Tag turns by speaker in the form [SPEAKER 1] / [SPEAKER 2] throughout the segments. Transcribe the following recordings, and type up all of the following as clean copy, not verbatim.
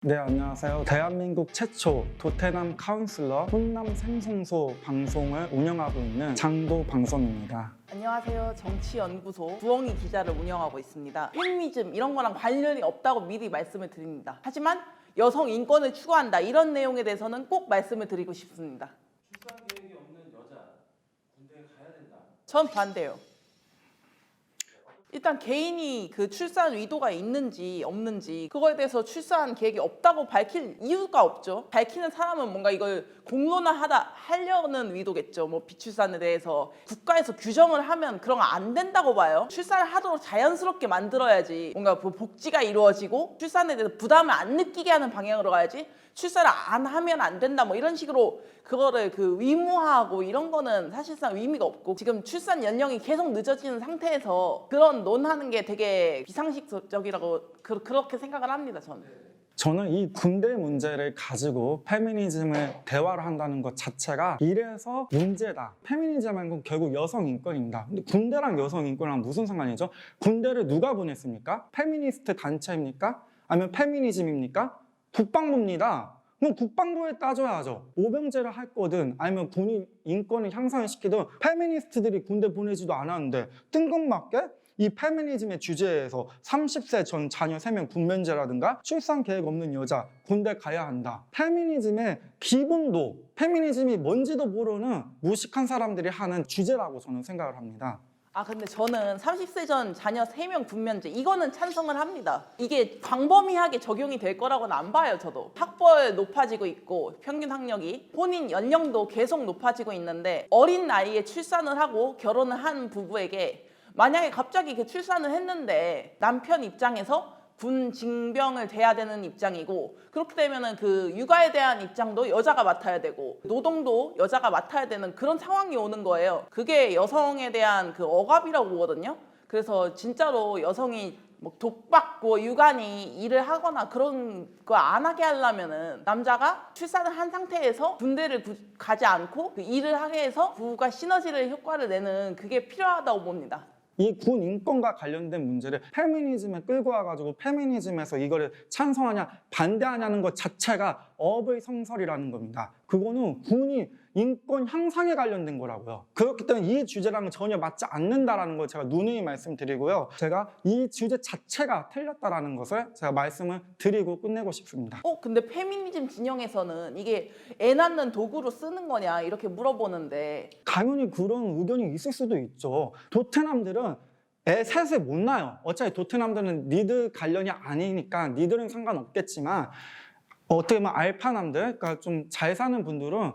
[SPEAKER 1] 네, 안녕하세요. 대한민국 최초 도태남 카운슬러 훈남 생성소 방송을 운영하고 있는 장도 방송입니다.
[SPEAKER 2] 안녕하세요. 정치연구소 부엉이 기자를 운영하고 있습니다. 페미니즘 이런 거랑 관련이 없다고 미리 말씀을 드립니다. 하지만 여성 인권을 추구한다 이런 내용에 대해서는 꼭 말씀을 드리고 싶습니다.
[SPEAKER 3] 출산 계획이 없는 여자 군대에 가야 된다.
[SPEAKER 2] 전 반대요. 일단 개인이 그 출산 의도가 있는지 없는지 그거에 대해서 출산 계획이 없다고 밝힐 이유가 없죠. 밝히는 사람은 뭔가 이걸 공론화하다 하려는 의도겠죠. 뭐 비출산에 대해서 국가에서 규정을 하면 그런 거 안 된다고 봐요. 출산을 하도록 자연스럽게 만들어야지 뭔가 복지가 이루어지고 출산에 대해서 부담을 안 느끼게 하는 방향으로 가야지 출산을 안 하면 안 된다 뭐 이런 식으로 그거를 의무화하고 이런 거는 사실상 의미가 없고 지금 출산 연령이 계속 늦어지는 상태에서 그런 논하는 게 되게 비상식적이라고 그렇게 생각을 합니다.
[SPEAKER 1] 저는 이 군대 문제를 가지고 페미니즘을 대화를 한다는 것 자체가 이래서 문제다. 페미니즘은 건 결국 여성 인권입니다. 근데 군대랑 여성 인권이랑 무슨 상관이죠? 군대를 누가 보냈습니까? 페미니스트 단체입니까? 아니면 페미니즘입니까? 국방부입니다. 그럼 국방부에 따져야죠. 모병제를 할 거든 아니면 군인 인권을 향상시키든 페미니스트들이 군대 보내지도 않았는데 뜬금맞게 이 페미니즘의 주제에서 30세 전 자녀 3명 군면제라든가 출산 계획 없는 여자 군대 가야 한다. 페미니즘의 기본도 페미니즘이 뭔지도 모르는 무식한 사람들이 하는 주제라고 저는 생각을 합니다.
[SPEAKER 2] 근데 저는 30세 전 자녀 3명 군면제 이거는 찬성을 합니다. 이게 광범위하게 적용이 될 거라고는 안 봐요. 저도 학벌 높아지고 있고 평균 학력이 혼인 연령도 계속 높아지고 있는데 어린 나이에 출산을 하고 결혼을 한 부부에게 만약에 갑자기 출산을 했는데 남편 입장에서 군 징병을 돼야 되는 입장이고 그렇게 되면은 육아에 대한 입장도 여자가 맡아야 되고 노동도 여자가 맡아야 되는 그런 상황이 오는 거예요. 그게 여성에 대한 억압이라고 보거든요. 그래서 진짜로 여성이 뭐 독박, 유관이 일을 하거나 그런 거 안 하게 하려면은 남자가 출산을 한 상태에서 군대를 가지 않고 일을 하게 해서 부부가 시너지를 효과를 내는 그게 필요하다고 봅니다.
[SPEAKER 1] 이 군 인권과 관련된 문제를 페미니즘에 끌고 와가지고 페미니즘에서 이거를 찬성하냐 반대하냐는 것 자체가 어불성설이라는 겁니다. 그거는 군이 인권 향상에 관련된 거라고요. 그렇기 때문에 이 주제랑은 전혀 맞지 않는다라는 걸 제가 누누이 말씀드리고요. 제가 이 주제 자체가 틀렸다라는 것을 제가 말씀을 드리고 끝내고 싶습니다.
[SPEAKER 2] 근데 페미니즘 진영에서는 이게 애 낳는 도구로 쓰는 거냐 이렇게 물어보는데
[SPEAKER 1] 당연히 그런 의견이 있을 수도 있죠. 도트남들은 애 셋을 못 낳아요. 어차피 도트남들은 니들 관련이 아니니까 니들은 상관없겠지만 어떻게 보면 알파남들, 그러니까 좀 잘 사는 분들은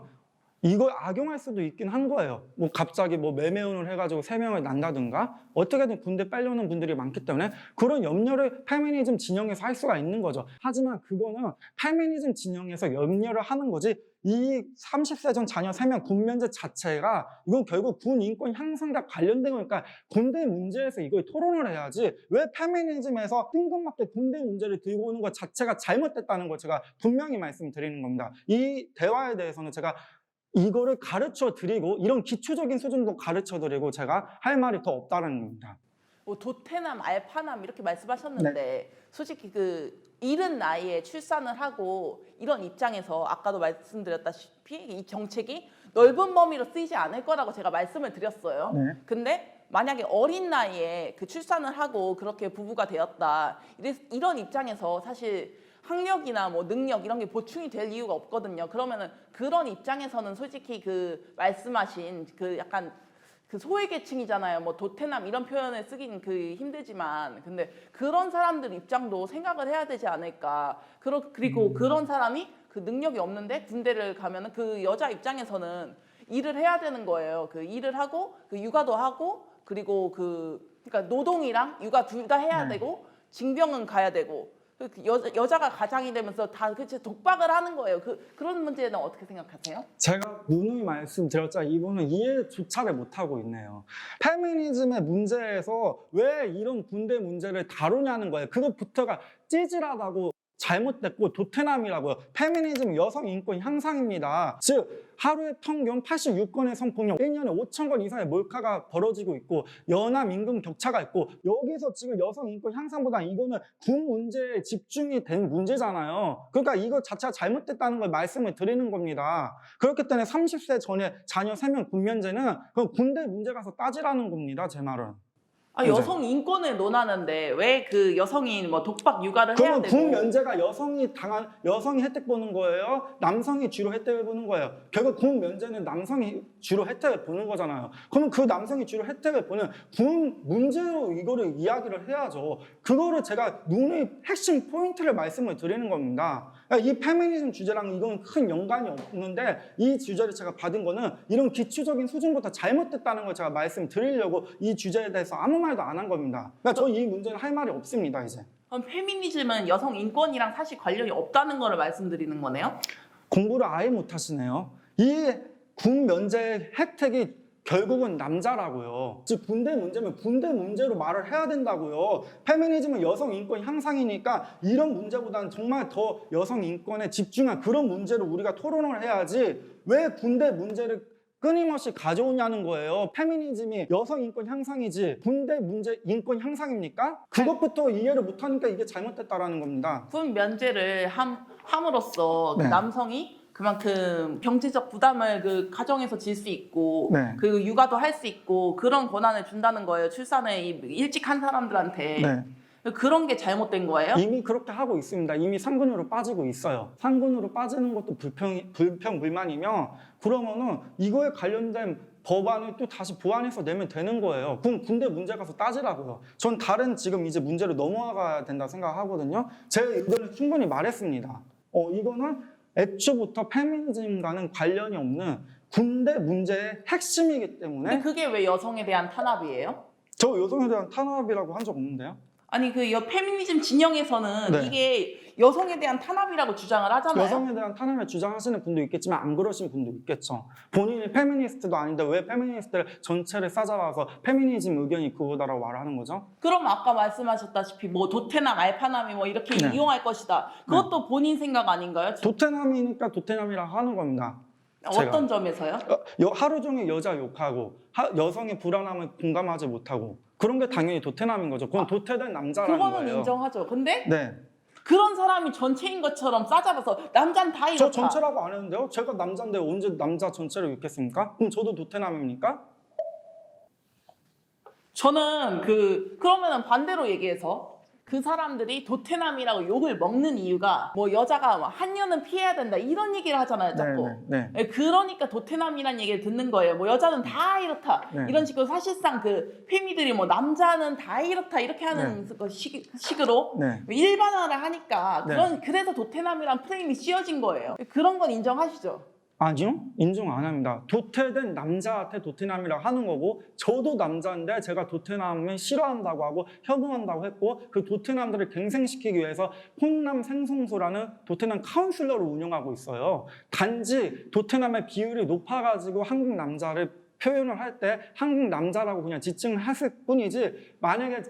[SPEAKER 1] 이걸 악용할 수도 있긴 한 거예요. 뭐 갑자기 매매운을 해가지고 3명을 낳는다든가 어떻게든 군대 빼려는 분들이 많기 때문에 그런 염려를 페미니즘 진영에서 할 수가 있는 거죠. 하지만 그거는 페미니즘 진영에서 염려를 하는 거지 이 30세 전 자녀 3명 군면제 자체가 이건 결국 군 인권 향상과 관련된 거니까 군대 문제에서 이걸 토론을 해야지 왜 페미니즘에서 뜬금맞게 군대 문제를 들고 오는 것 자체가 잘못됐다는 걸 제가 분명히 말씀드리는 겁니다. 이 대화에 대해서는 제가 이거를 가르쳐 드리고 이런 기초적인 수준도 가르쳐 드리고 제가 할 말이 더 없다는 겁니다.
[SPEAKER 2] 뭐 도태남, 알파남 이렇게 말씀하셨는데
[SPEAKER 1] 네.
[SPEAKER 2] 솔직히 이른 나이에 출산을 하고 이런 입장에서 아까도 말씀드렸다시피 이 정책이 넓은 범위로 쓰이지 않을 거라고 제가 말씀을 드렸어요.
[SPEAKER 1] 네.
[SPEAKER 2] 근데 만약에 어린 나이에 출산을 하고 그렇게 부부가 되었다 이런 입장에서 사실 학력이나 능력 이런 게 보충이 될 이유가 없거든요. 그러면은 그런 입장에서는 솔직히 말씀하신 약간 소외계층이잖아요. 뭐 도태남 이런 표현을 쓰긴 힘들지만 근데 그런 사람들 입장도 생각을 해야 되지 않을까. 그리고 그런 사람이 능력이 없는데 군대를 가면은 여자 입장에서는 일을 해야 되는 거예요. 일을 하고 육아도 하고 그리고 그러니까 노동이랑 육아 둘 다 해야 되고 징병은 가야 되고 여자가 가장이 되면서 다 독박을 하는 거예요. 그런 문제는 어떻게 생각하세요?
[SPEAKER 1] 제가 누누이 말씀드렸지만 이분은 이해조차를 못하고 있네요. 페미니즘의 문제에서 왜 이런 군대 문제를 다루냐는 거예요. 그것부터가 찌질하다고 잘못됐고 도태남이라고요. 페미니즘 여성 인권 향상입니다. 즉 하루에 평균 86건의 성폭력, 1년에 5,000건 이상의 몰카가 벌어지고 있고 연합 임금 격차가 있고 여기서 지금 여성 인권 향상보다 이거는 군 문제에 집중이 된 문제잖아요. 그러니까 이거 자체가 잘못됐다는 걸 말씀을 드리는 겁니다. 그렇기 때문에 30세 전에 자녀 3명 군 면제는 그 군대 문제 가서 따지라는 겁니다. 제 말은.
[SPEAKER 2] 아, 여성 인권을 논하는데 왜 그 여성이 뭐 독박 육아를 해야
[SPEAKER 1] 그러면
[SPEAKER 2] 되고
[SPEAKER 1] 군 면제가 여성이 혜택 보는 거예요? 남성이 주로 혜택을 보는 거예요? 결국 군 면제는 남성이 주로 혜택을 보는 거잖아요. 그러면 그 남성이 주로 혜택을 보는 군 문제로 이거를 이야기를 해야죠. 그거를 제가 눈의 핵심 포인트를 말씀을 드리는 겁니다. 그러니까 이 페미니즘 주제랑 이건 큰 연관이 없는데 이 주제를 제가 받은 거는 이런 기초적인 수준부터 잘못됐다는 걸 제가 말씀드리려고 이 주제에 대해서 아무 말도 안 한 겁니다. 그러니까 저 이 문제는 할 말이 없습니다, 이제.
[SPEAKER 2] 그럼 페미니즘은 여성 인권이랑 사실 관련이 없다는 거를 말씀드리는 거네요?
[SPEAKER 1] 공부를 아예 못 하시네요. 이 군 면제 혜택이 결국은 남자라고요. 즉 군대 문제면 군대 문제로 말을 해야 된다고요. 페미니즘은 여성 인권 향상이니까 이런 문제보다는 정말 더 여성 인권에 집중한 그런 문제로 우리가 토론을 해야지 왜 군대 문제를 끊임없이 가져오냐는 거예요. 페미니즘이 여성 인권 향상이지 군대 문제 인권 향상입니까? 그것부터 이해를 못하니까 이게 잘못됐다라는 겁니다.
[SPEAKER 2] 군 면제를 함으로써 그
[SPEAKER 1] 네.
[SPEAKER 2] 남성이 그만큼 경제적 부담을 그 가정에서 질 수 있고
[SPEAKER 1] 네.
[SPEAKER 2] 그 육아도 할 수 있고 그런 권한을 준다는 거예요. 출산을 일찍 한 사람들한테.
[SPEAKER 1] 네.
[SPEAKER 2] 그런 게 잘못된 거예요?
[SPEAKER 1] 이미 그렇게 하고 있습니다. 이미 상근으로 빠지고 있어요. 상근으로 빠지는 것도 불평불만이며 그러면은 이거에 관련된 법안을 또 다시 보완해서 내면 되는 거예요. 그럼 군대 문제 가서 따지라고요. 전 다른 지금 이제 문제로 넘어가야 된다 생각하거든요. 제 의견을 충분히 말했습니다. 이거는 애초부터 페미니즘과는 관련이 없는 군대 문제의 핵심이기 때문에
[SPEAKER 2] 근데 그게 왜 여성에 대한 탄압이에요?
[SPEAKER 1] 저 여성에 대한 탄압이라고 한 적 없는데요.
[SPEAKER 2] 아니 그 페미니즘 진영에서는
[SPEAKER 1] 네.
[SPEAKER 2] 이게 여성에 대한 탄압이라고 주장을 하잖아요.
[SPEAKER 1] 여성에 대한 탄압을 주장하시는 분도 있겠지만 안 그러신 분도 있겠죠. 본인이 페미니스트도 아닌데 왜 페미니스트를 전체를 싸잡아서 페미니즘 의견이 그거다라고 말하는 거죠?
[SPEAKER 2] 그럼 아까 말씀하셨다시피 뭐 도태남, 알파남이 뭐 이렇게
[SPEAKER 1] 네.
[SPEAKER 2] 이용할 것이다. 그것도 본인 생각 아닌가요?
[SPEAKER 1] 도태남이니까 도태남이라고 하는 겁니다.
[SPEAKER 2] 어떤 점에서요?
[SPEAKER 1] 하루 종일 여자 욕하고 여성의 불안함을 공감하지 못하고 그런 게 당연히 도태남인 거죠. 그건 도태된 남자라는
[SPEAKER 2] 그거는
[SPEAKER 1] 거예요.
[SPEAKER 2] 인정하죠. 근데
[SPEAKER 1] 네.
[SPEAKER 2] 그런 사람이 전체인 것처럼 싸잡아서 남자는 다 이렇다.
[SPEAKER 1] 저 전체라고 안 했는데요. 제가 남자인데 언제 남자 전체를 욕했습니까? 그럼 저도 도태남입니까?
[SPEAKER 2] 저는 그러면은 반대로 얘기해서 그 사람들이 도태남이라고 욕을 먹는 이유가 뭐 여자가 뭐 한여는 피해야 된다 이런 얘기를 하잖아요, 자꾸.
[SPEAKER 1] 네.
[SPEAKER 2] 네, 그러니까 도태남이라는 얘기를 듣는 거예요. 뭐 여자는 다 이렇다.
[SPEAKER 1] 네.
[SPEAKER 2] 이런 식으로 사실상 그 페미들이 뭐 남자는 다 이렇다 이렇게 하는 그 식으로
[SPEAKER 1] 네.
[SPEAKER 2] 일반화를 하니까
[SPEAKER 1] 네.
[SPEAKER 2] 그래서 도태남이란 프레임이 씌워진 거예요. 그런 건 인정하시죠?
[SPEAKER 1] 아니요, 인정 안 합니다. 도태된 남자한테 도태남이라고 하는 거고 저도 남자인데 제가 도태남을 싫어한다고 하고 혐오한다고 했고 그 도태남들을 갱생시키기 위해서 홍남 생성소라는 도태남 카운슬러를 운영하고 있어요. 단지 도태남의 비율이 높아가지고 한국 남자를 표현을 할 때 한국 남자라고 그냥 지칭을 했을 뿐이지 만약에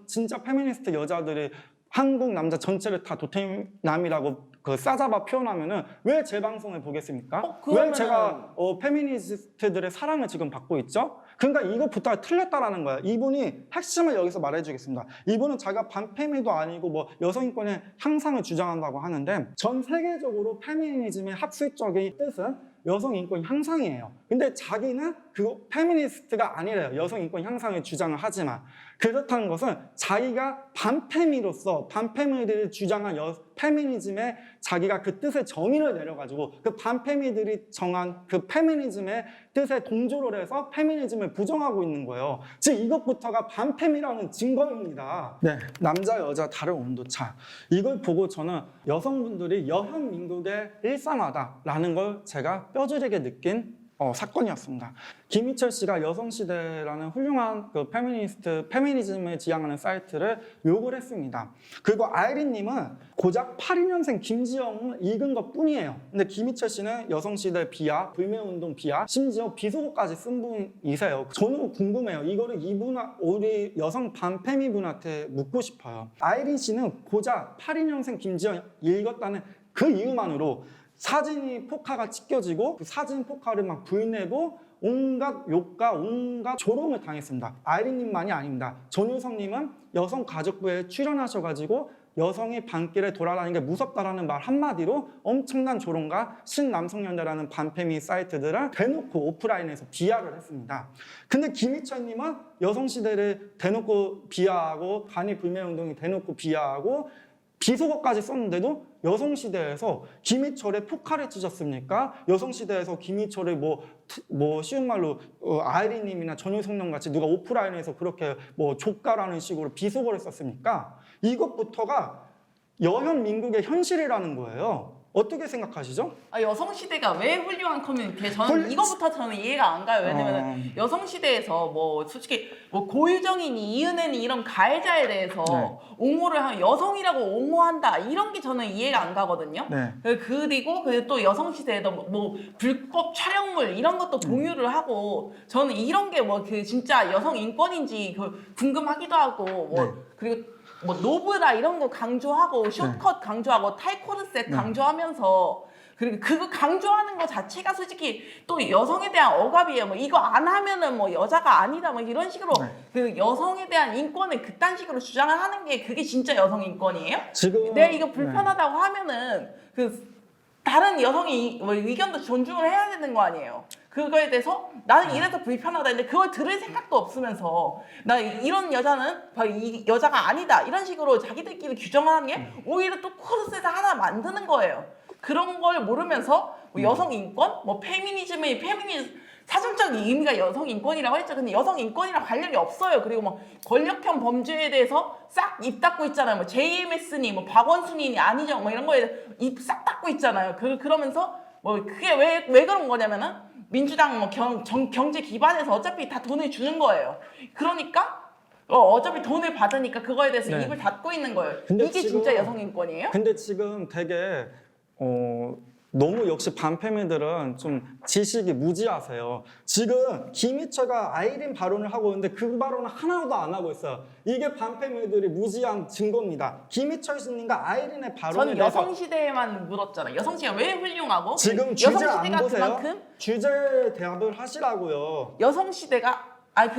[SPEAKER 1] 진짜 페미니스트 여자들이 한국 남자 전체를 다 도태남이라고 싸잡아 표현하면은 왜 제 방송을 보겠습니까? 왜 제가 페미니스트들의 사랑을 지금 받고 있죠? 그러니까 이것부터가 틀렸다라는 거예요. 이분이 핵심을 여기서 말해주겠습니다. 이분은 자기가 반페미도 아니고 뭐 여성인권의 향상을 주장한다고 하는데 전 세계적으로 페미니즘의 학술적인 뜻은 여성인권 향상이에요. 근데 자기는 그 페미니스트가 아니래요. 여성인권 향상을 주장을 하지만 그렇다는 것은 자기가 반페미로서 반페미들이 주장한 페미니즘에 자기가 그 뜻의 정의를 내려가지고 그 반페미들이 정한 그 페미니즘의 뜻에 동조를 해서 페미니즘을 부정하고 있는 거예요. 즉 이것부터가 반페미라는 증거입니다. 네, 남자 여자 다른 온도차 이걸 보고 저는 여성분들이 여혐민국의 일상화다라는 걸 제가 뼈저리게 느낀 사건이었습니다. 김희철 씨가 여성시대라는 훌륭한 그 페미니즘을 지향하는 사이트를 욕을 했습니다. 그리고 아이린님은 고작 82년생 김지영을 읽은 것 뿐이에요. 근데 김희철 씨는 여성시대 비하, 불매운동 비하, 심지어 비속어까지 쓴 분이세요. 저는 궁금해요. 이거를 우리 여성 반페미분한테 묻고 싶어요. 아이린 씨는 고작 82년생 김지영 읽었다는 그 이유만으로 사진이 포카가 찢겨지고 그 사진 포카를 막 불내고 온갖 욕과 온갖 조롱을 당했습니다. 아이린님만이 아닙니다. 전유성님은 여성가족부에 출연하셔가지고 여성이 반길에 돌아다니는 게 무섭다라는 말 한마디로 엄청난 조롱과 신남성연대라는 반페미 사이트들을 대놓고 오프라인에서 비하를 했습니다. 근데 김희철님은 여성시대를 대놓고 비하하고 반일 불매운동이 대놓고 비하하고 비속어까지 썼는데도 여성시대에서 김희철의 포카를 찢었습니까? 여성시대에서 김희철을 뭐 쉬운 말로 아이린님이나 전유성님 같이 누가 오프라인에서 그렇게 뭐 조카라는 식으로 비속어를 썼습니까? 이것부터가 여현민국의 현실이라는 거예요. 어떻게 생각하시죠?
[SPEAKER 2] 여성시대가 왜 훌륭한 커뮤니티예요? 저는 이거부터 저는 이해가 안 가요. 왜냐면 여성시대에서 뭐 솔직히 뭐 고유정이니 이은혜니 이런 가해자에 대해서 옹호를 하면 여성이라고 옹호한다 이런 게 저는 이해가 안 가거든요.
[SPEAKER 1] 네.
[SPEAKER 2] 그리고 또 여성시대에도 뭐 불법 촬영물 이런 것도 공유를 하고 저는 이런 게 뭐 그 진짜 여성 인권인지 궁금하기도 하고 그리고 뭐 노브라 이런 거 강조하고 숏컷 강조하고 타이코르셋 강조하면서 그리고 그거 강조하는 거 자체가 솔직히 또 여성에 대한 억압이에요. 뭐 이거 안 하면은 뭐 여자가 아니다 뭐 이런 식으로 그 여성에 대한 인권을 그딴 식으로 주장을 하는 게 그게 진짜 여성 인권이에요?
[SPEAKER 1] 지금
[SPEAKER 2] 내가 이거 불편하다고 하면은 그 다른 여성의 의견도 존중을 해야 되는 거 아니에요. 그거에 대해서 나는 이래서 불편하다 했는데 그걸 들을 생각도 없으면서 나 이런 여자는 이 여자가 아니다 이런 식으로 자기들끼리 규정하는 게 오히려 또 코르셋을 하나 만드는 거예요. 그런 걸 모르면서 뭐 여성 인권, 뭐 사전적 의미가 여성 인권이라고 했죠. 근데 여성 인권이랑 관련이 없어요. 그리고 뭐 권력형 범죄에 대해서 싹 입 닫고 있잖아요. 뭐 JMS니 뭐 박원순이니 아니죠. 뭐 이런 거에 입 싹 닫고 있잖아요. 그러면서 뭐 그게 왜 그런 거냐면은 민주당 뭐 경제 기반에서 어차피 다 돈을 주는 거예요. 그러니까 어차피 돈을 받으니까 그거에 대해서 입을 닫고 있는 거예요. 이게 진짜 여성 인권이에요?
[SPEAKER 1] 근데 지금 되게 너무 역시 반페미들은 좀 지식이 무지하세요. 지금 김희철가 아이린 발언을 하고 있는데 그 발언을 하나도 안 하고 있어요. 이게 반페미들이 무지한 증거입니다. 김희철 씨님과 아이린의 발언에
[SPEAKER 2] 전 여성시대에만 물었잖아요. 여성시대가 왜 훌륭하고
[SPEAKER 1] 지금 주제 안 보세요?
[SPEAKER 2] 그만큼
[SPEAKER 1] 주제 대답을 하시라고요.
[SPEAKER 2] 여성시대가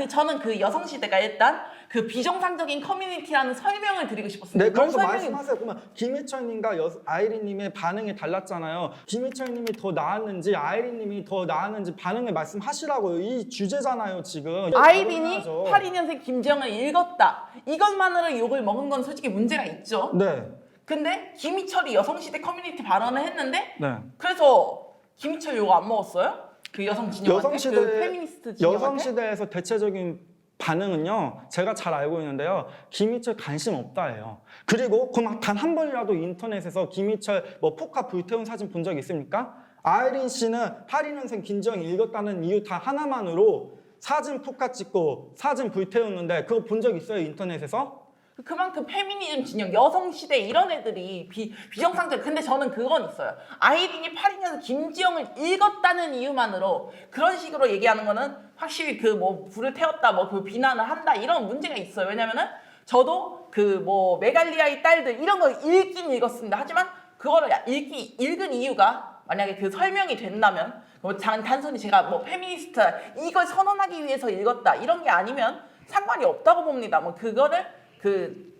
[SPEAKER 2] 저는 그 여성시대가 일단 그 비정상적인 커뮤니티라는 설명을 드리고 싶었습니다.
[SPEAKER 1] 네, 그래서 말씀하세요. 그러면 김희철님과 아이린님의 반응이 달랐잖아요. 김희철님이 더 나았는지 아이린님이 더 나았는지 반응을 말씀하시라고요. 이 주제잖아요, 지금.
[SPEAKER 2] 아이린이 82년생 김지영을 읽었다. 이것만으로 욕을 먹은 건 솔직히 문제가 있죠.
[SPEAKER 1] 네.
[SPEAKER 2] 근데 김희철이 여성시대 커뮤니티 발언을 했는데
[SPEAKER 1] 네.
[SPEAKER 2] 그래서 김희철 욕 안 먹었어요? 그 여성 진영한테? 그 페미니스트 진영한테?
[SPEAKER 1] 여성시대에서 대체적인 반응은요, 제가 잘 알고 있는데요, 김희철 관심 없다예요. 그리고 그럼 단 한 번이라도 인터넷에서 김희철 뭐 포카 불태운 사진 본 적 있습니까? 아이린 씨는 82년생 김지영 읽었다는 이유 다 하나만으로 사진 포카 찍고 사진 불태웠는데 그거 본 적 있어요, 인터넷에서?
[SPEAKER 2] 그만큼 페미니즘 진영, 여성시대 이런 애들이 비정상적. 근데 저는 그건 있어요. 아이린이 82년생 김지영을 읽었다는 이유만으로 그런 식으로 얘기하는 거는 확실히 그 뭐 불을 태웠다, 뭐 그 비난을 한다 이런 문제가 있어요. 왜냐면은 저도 그 뭐 메갈리아의 딸들 이런 거 읽긴 읽었습니다. 하지만 그거를 읽은 이유가 만약에 그 설명이 된다면 뭐 단순히 제가 뭐 페미니스트 이걸 선언하기 위해서 읽었다 이런 게 아니면 상관이 없다고 봅니다. 뭐 그거를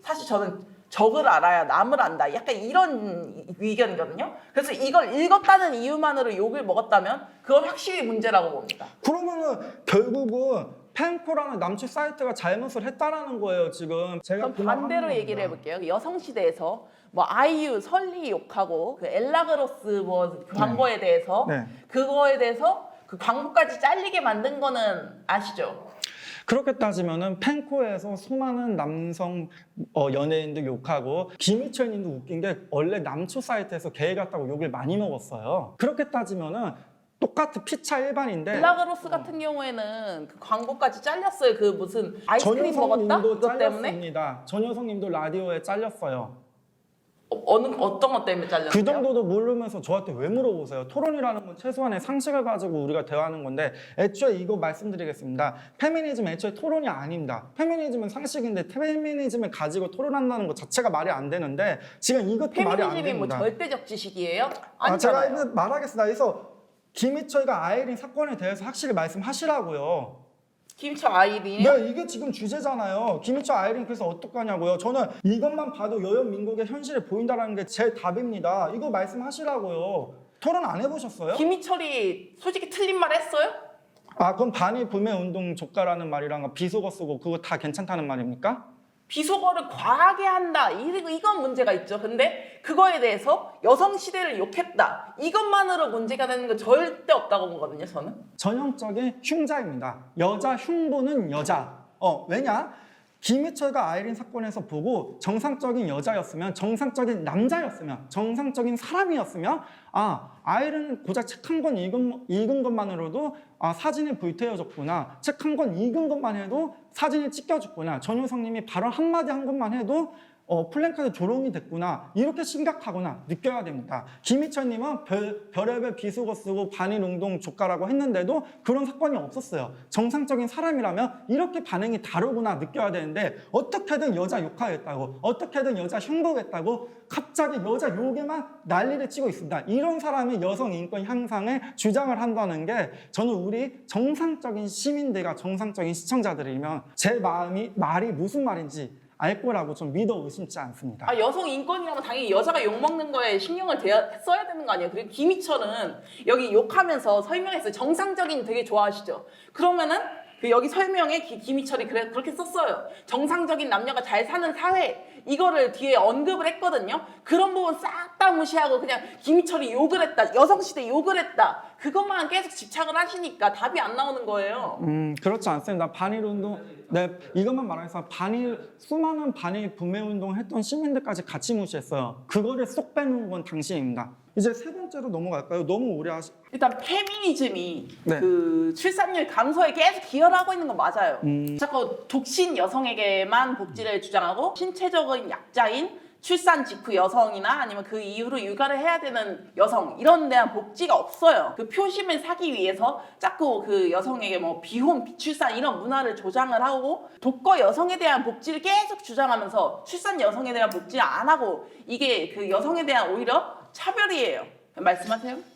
[SPEAKER 2] 사실 저는 적을 알아야 남을 안다. 약간 이런 의견이거든요. 그래서 이걸 읽었다는 이유만으로 욕을 먹었다면 그건 확실히 문제라고 봅니다.
[SPEAKER 1] 그러면은 결국은 펜코라는 남취 사이트가 잘못을 했다라는 거예요, 지금. 제가
[SPEAKER 2] 그럼 반대로 얘기를 해볼게요. 여성시대에서 뭐 아이유, 설리 욕하고 그 엘라그로스 뭐 광고에 대해서 그거에 대해서 그 광고까지 잘리게 만든 거는 아시죠?
[SPEAKER 1] 그렇게 따지면은 펜코에서 수많은 남성 연예인들 욕하고 김희철 님도 웃긴 게 원래 남초 사이트에서 게이 같다고 욕을 많이 먹었어요. 그렇게 따지면은 똑같은 피차 일반인데
[SPEAKER 2] 벨라그로스 같은 경우에는 그 광고까지 잘렸어요. 그 무슨 아이스크림 먹었다?
[SPEAKER 1] 전효성님도
[SPEAKER 2] 그것 때문에?
[SPEAKER 1] 잘렸습니다. 전효성님도 라디오에 잘렸어요.
[SPEAKER 2] 어떤 것 때문에 잘렸어요?
[SPEAKER 1] 그 정도도 모르면서 저한테 왜 물어보세요? 토론이라는 건 최소한의 상식을 가지고 우리가 대화하는 건데 애초에 이거 말씀드리겠습니다. 페미니즘 애초에 토론이 아닙니다. 페미니즘은 상식인데 페미니즘을 가지고 토론한다는 것 자체가 말이 안 되는데 지금 이것도 말이 안
[SPEAKER 2] 페미니즘이 뭐
[SPEAKER 1] 됩니다.
[SPEAKER 2] 절대적 지식이에요?
[SPEAKER 1] 제가
[SPEAKER 2] 아니잖아요.
[SPEAKER 1] 이제 말하겠습니다. 그래서 김희철과 아이린 사건에 대해서 확실히 말씀하시라고요.
[SPEAKER 2] 김초 아이린
[SPEAKER 1] 네, 이게 지금 주제잖아요. 김희철 아이린 그래서 어떡하냐고요. 저는 이것만 봐도 여연민국의 현실이 보인다는 게 제 답입니다. 이거 말씀하시라고요. 토론 안 해보셨어요?
[SPEAKER 2] 김희철이 솔직히 틀린 말 했어요?
[SPEAKER 1] 그럼 반일 불매 운동 조카라는 말이랑 비속어 쓰고 그거 다 괜찮다는 말입니까?
[SPEAKER 2] 비속어를 과하게 한다. 이건 문제가 있죠. 근데 그거에 대해서 여성 시대를 욕했다. 이것만으로 문제가 되는 건 절대 없다고 보거든요, 저는.
[SPEAKER 1] 전형적인 흉자입니다. 여자 흉보는 여자. 왜냐? 김희철과 아이린 사건에서 보고 정상적인 여자였으면, 정상적인 남자였으면, 정상적인 사람이었으면 아이린은 고작 책 한 권 읽은 것만으로도 사진이 불태워졌구나. 책 한 권 읽은 것만 해도 사진이 찢겨졌구나. 전효성님이 발언 한마디 한 것만 해도 플랜카드 조롱이 됐구나. 이렇게 심각하구나 느껴야 됩니다. 김희철님은 별의별 비속어 쓰고 반일운동 조카라고 했는데도 그런 사건이 없었어요. 정상적인 사람이라면 이렇게 반응이 다르구나 느껴야 되는데 어떻게든 여자 욕하겠다고 어떻게든 여자 흉보겠다고 갑자기 여자 욕에만 난리를 치고 있습니다. 이런 사람이 여성 인권 향상에 주장을 한다는 게 저는 우리 정상적인 시민들과 정상적인 시청자들이면 제 말이 무슨 말인지 알 거라고 좀 믿어 의심치 않습니다.
[SPEAKER 2] 여성 인권이라면 당연히 여자가 욕먹는 거에 신경을 써야 되는 거 아니에요? 그리고 김희철은 여기 욕하면서 설명했어요. 정상적인 되게 좋아하시죠? 그러면은 여기 설명에 김희철이 그렇게 썼어요. 정상적인 남녀가 잘 사는 사회. 이거를 뒤에 언급을 했거든요. 그런 부분 싹 다 무시하고 그냥 김희철이 욕을 했다. 여성시대 욕을 했다. 그것만 계속 집착을 하시니까 답이 안 나오는 거예요.
[SPEAKER 1] 그렇지 않습니다. 반일운동, 이것만 말해서 수많은 반일 불매운동을 했던 시민들까지 같이 무시했어요. 그거를 쏙 빼놓은 건 당신입니다. 이제 세 번째로 넘어갈까요? 너무 오래
[SPEAKER 2] 일단 페미니즘이
[SPEAKER 1] 네.
[SPEAKER 2] 그 출산율 감소에 계속 기여를 하고 있는 건 맞아요. 자꾸 독신 여성에게만 복지를 주장하고 신체적인 약자인 출산 직후 여성이나 아니면 그 이후로 육아를 해야 되는 여성 이런 데한 복지가 없어요. 그 표심을 사기 위해서 자꾸 그 여성에게 뭐 비혼, 비출산 이런 문화를 조장을 하고 독거 여성에 대한 복지를 계속 주장하면서 출산 여성에 대한 복지를 안 하고 이게 그 여성에 대한 오히려 차별이에요. 말씀하세요.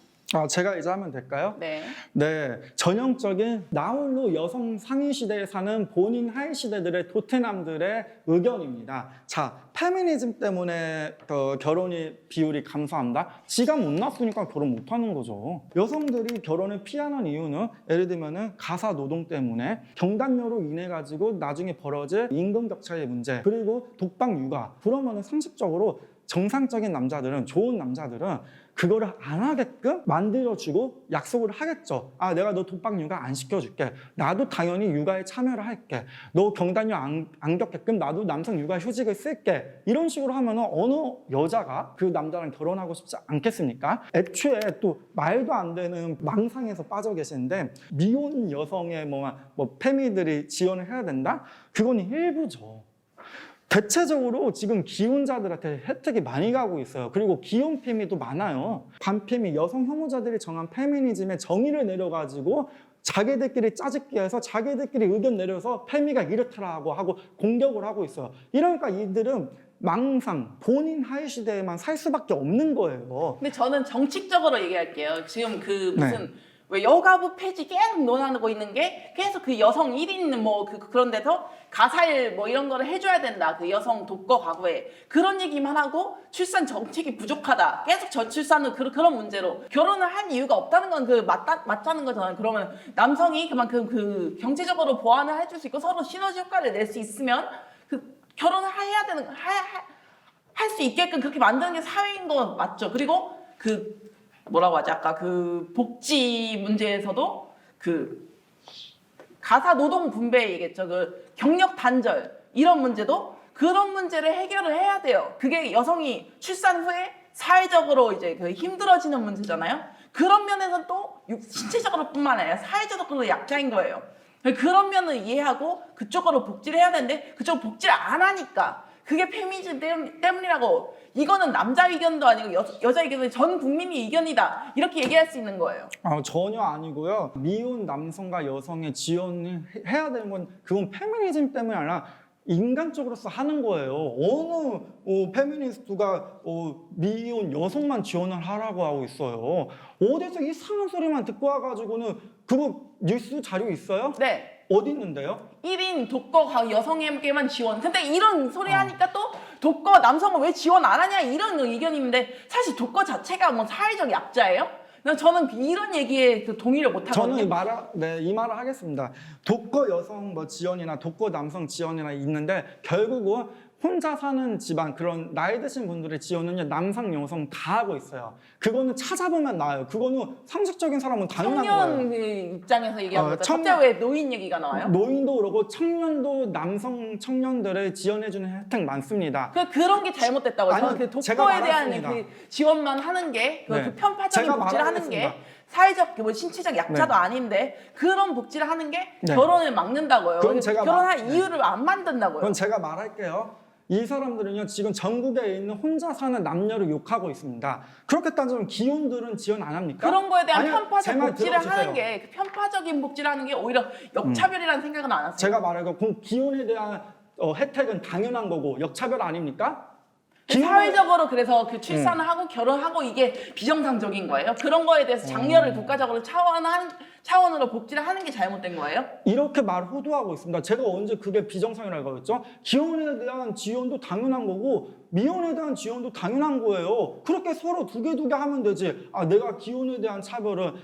[SPEAKER 1] 제가 이제 하면 될까요?
[SPEAKER 2] 네.
[SPEAKER 1] 네, 전형적인 나홀로 여성 상위 시대에 사는 본인 하위 시대들의 도태남들의 의견입니다. 자, 페미니즘 때문에 결혼이 비율이 감소한다? 지가 못 낳았으니까 결혼 못 하는 거죠. 여성들이 결혼을 피하는 이유는 예를 들면은 가사 노동 때문에 경단녀로 인해 가지고 나중에 벌어질 임금 격차의 문제 그리고 독방 육아 그러면은 상식적으로 정상적인 남자들은 좋은 남자들은 그거를 안 하게끔 만들어주고 약속을 하겠죠. 내가 너 독방 육아 안 시켜줄게. 나도 당연히 육아에 참여를 할게. 너 경단녀 안 겪게끔 나도 남성 육아 휴직을 쓸게. 이런 식으로 하면 어느 여자가 그 남자랑 결혼하고 싶지 않겠습니까? 애초에 또 말도 안 되는 망상에서 빠져 계시는데 미혼 여성의 페미들이 지원을 해야 된다? 그건 일부죠. 대체적으로 지금 기혼자들한테 혜택이 많이 가고 있어요. 그리고 기혼 페미도 많아요. 반페미, 여성 혐오자들이 정한 페미니즘의 정의를 내려가지고 자기들끼리 짜집기 해서 자기들끼리 의견 내려서 페미가 이렇다라고 하고 공격을 하고 있어요. 이러니까 이들은 망상, 본인 하위 시대에만 살 수밖에 없는 거예요.
[SPEAKER 2] 근데 저는 정책적으로 얘기할게요. 지금 왜 여가부 폐지 계속 논하고 있는 게 계속 그 여성 1인 그런 데서 가사일 이런 거를 해줘야 된다. 그 여성 독거 가구에 그런 얘기만 하고 출산 정책이 부족하다. 계속 저출산은 그런 문제로 결혼을 할 이유가 없다는 건 맞다는 거잖아요. 그러면 남성이 그만큼 그 경제적으로 보완을 해줄 수 있고 서로 시너지 효과를 낼 수 있으면 그 결혼을 할 수 있게끔 그렇게 만드는 게 사회인 건 맞죠. 그리고 뭐라고 하지? 아까 그 복지 문제에서도 가사 노동 분배 얘기했죠. 그 경력 단절 이런 문제도 그런 문제를 해결을 해야 돼요. 그게 여성이 출산 후에 사회적으로 이제 그 힘들어지는 문제잖아요. 그런 면에서는 또 신체적으로뿐만 아니라 사회적으로 약자인 거예요. 그런 면을 이해하고 그쪽으로 복지를 해야 되는데 그쪽 복지를 안 하니까 그게 페미니즘 때문이라고. 이거는 남자 의견도 아니고 여자 의견도 전 국민이 의견이다 이렇게 얘기할 수 있는 거예요.
[SPEAKER 1] 전혀 아니고요. 미혼 남성과 여성의 지원을 해야 되는 건 그건 페미니즘 때문이 아니라 인간적으로서 하는 거예요. 어느 페미니스트가 미혼 여성만 지원을 하라고 하고 있어요. 어디서 이상한 소리만 듣고 와가지고는 그거 뉴스 자료 있어요?
[SPEAKER 2] 네.
[SPEAKER 1] 어디 있는데요?
[SPEAKER 2] 1인 독거 여성에게만 지원. 근데 이런 소리 하니까 또 독거 남성은 왜 지원 안 하냐 이런 의견인데 사실 독거 자체가 뭐 사회적 약자예요? 저는 이런 얘기에 동의를 못 하거든요.
[SPEAKER 1] 저는 이 말을 하겠습니다. 독거 여성 지원이나 독거 남성 지원이나 있는데 결국은 혼자 사는 집안 그런 나이 드신 분들의 지원은요 남성 여성 다 하고 있어요. 그거는 찾아보면 나와요. 그거는 상식적인 사람은 당연한
[SPEAKER 2] 청년
[SPEAKER 1] 거예요.
[SPEAKER 2] 입장에서 얘기하는 거죠. 갑자기 왜 노인 얘기가 나와요?
[SPEAKER 1] 노인도 그러고 청년도 남성 청년들을 지원해주는 혜택 많습니다.
[SPEAKER 2] 그런 게 잘못됐다고요.
[SPEAKER 1] 아니요,
[SPEAKER 2] 저는 그
[SPEAKER 1] 제가
[SPEAKER 2] 독거에 대한
[SPEAKER 1] 말했습니다.
[SPEAKER 2] 그 지원만 하는 게
[SPEAKER 1] 네.
[SPEAKER 2] 그 편파적인
[SPEAKER 1] 제가
[SPEAKER 2] 복지를 하는 게
[SPEAKER 1] 말하겠습니다.
[SPEAKER 2] 사회적 뭐 신체적 약자도
[SPEAKER 1] 네.
[SPEAKER 2] 아닌데 그런 복지를 하는 게
[SPEAKER 1] 네.
[SPEAKER 2] 결혼을 막는다고요.
[SPEAKER 1] 그건 제가
[SPEAKER 2] 결혼할 이유를 안 만든다고요.
[SPEAKER 1] 그건 제가 말할게요. 이 사람들은요 지금 전국에 있는 혼자 사는 남녀를 욕하고 있습니다. 그렇게 따지면 기혼들은 지원 안 합니까?
[SPEAKER 2] 그런 거에 대한
[SPEAKER 1] 아니요,
[SPEAKER 2] 편파적
[SPEAKER 1] 제 말
[SPEAKER 2] 복지를
[SPEAKER 1] 들어주세요.
[SPEAKER 2] 하는 게 그 편파적인 복지를 하는 게 오히려 역차별이라는 생각은 안 하세요?
[SPEAKER 1] 제가 말하고 기혼에 대한 혜택은 당연한 거고 역차별 아닙니까?
[SPEAKER 2] 사회적으로 그래서 그 출산을 하고 결혼하고 이게 비정상적인 거예요? 그런 거에 대해서 장려를 국가적으로 차원으로 복지를 하는 게 잘못된 거예요?
[SPEAKER 1] 이렇게 말 호도하고 있습니다. 제가 언제 그게 비정상이라고 했죠? 기혼에 대한 지원도 당연한 거고 미혼에 대한 지원도 당연한 거예요. 그렇게 서로 두 개 하면 되지. 내가 기혼에 대한 차별은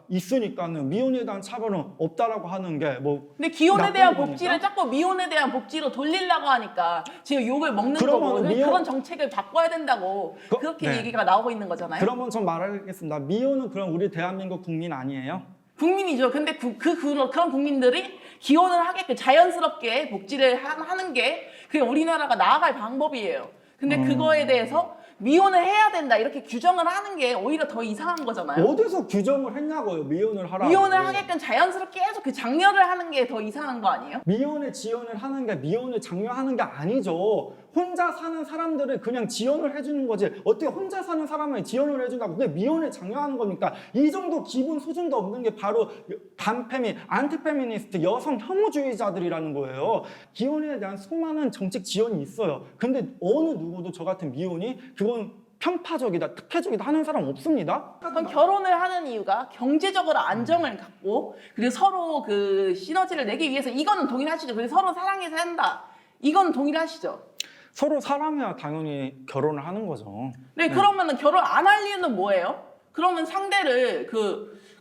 [SPEAKER 1] 있으니까는 미혼에 대한 차별은 없다라고 하는 게
[SPEAKER 2] 근데 기혼에 대한
[SPEAKER 1] 나쁜
[SPEAKER 2] 복지를
[SPEAKER 1] 겁니까?
[SPEAKER 2] 자꾸 미혼에 대한 복지로 돌리려고 하니까 지금 욕을 먹는
[SPEAKER 1] 그러면
[SPEAKER 2] 거고
[SPEAKER 1] 미혼-
[SPEAKER 2] 그런 정책을 바꿔야 된다고 그렇게
[SPEAKER 1] 네.
[SPEAKER 2] 얘기가 나오고 있는 거잖아요.
[SPEAKER 1] 그러면 전 말하겠습니다. 미혼은 그럼 우리 대한민국 국민 아니에요?
[SPEAKER 2] 국민이죠. 근데 그런 국민들이 기혼을 하게끔 자연스럽게 복지를 하는 게 그게 우리나라가 나아갈 방법이에요. 근데 그거에 대해서 미혼을 해야 된다 이렇게 규정을 하는 게 오히려 더 이상한 거잖아요.
[SPEAKER 1] 어디서 규정을 했냐고요? 미혼을 하라고.
[SPEAKER 2] 미혼을 하게끔 자연스럽게 계속 그 장려를 하는 게 더 이상한 거 아니에요?
[SPEAKER 1] 미혼의 지원을 하는 게 미혼을 장려하는 게 아니죠. 혼자 사는 사람들을 그냥 지원을 해주는 거지. 어떻게 혼자 사는 사람을 지원을 해준다고 그게 미혼을 장려하는 겁니까? 이 정도 기본 수준도 없는 게 바로 반페미, 안티페미니스트, 여성 혐오주의자들이라는 거예요. 기혼에 대한 수많은 정책 지원이 있어요. 근데 어느 누구도 저 같은 미혼이 그건 편파적이다, 특혜적이다 하는 사람 없습니다.
[SPEAKER 2] 그럼 결혼을 하는 이유가 경제적으로 안정을 갖고 그리고 서로 그 시너지를 내기 위해서 이거는 동일하시죠. 그리고 서로 사랑해서 한다. 이건 동일하시죠.
[SPEAKER 1] 서로 사랑해야 당연히 결혼을 하는 거죠.
[SPEAKER 2] 네, 그러면은 결혼 안 할 이유는 뭐예요? 그러면 상대를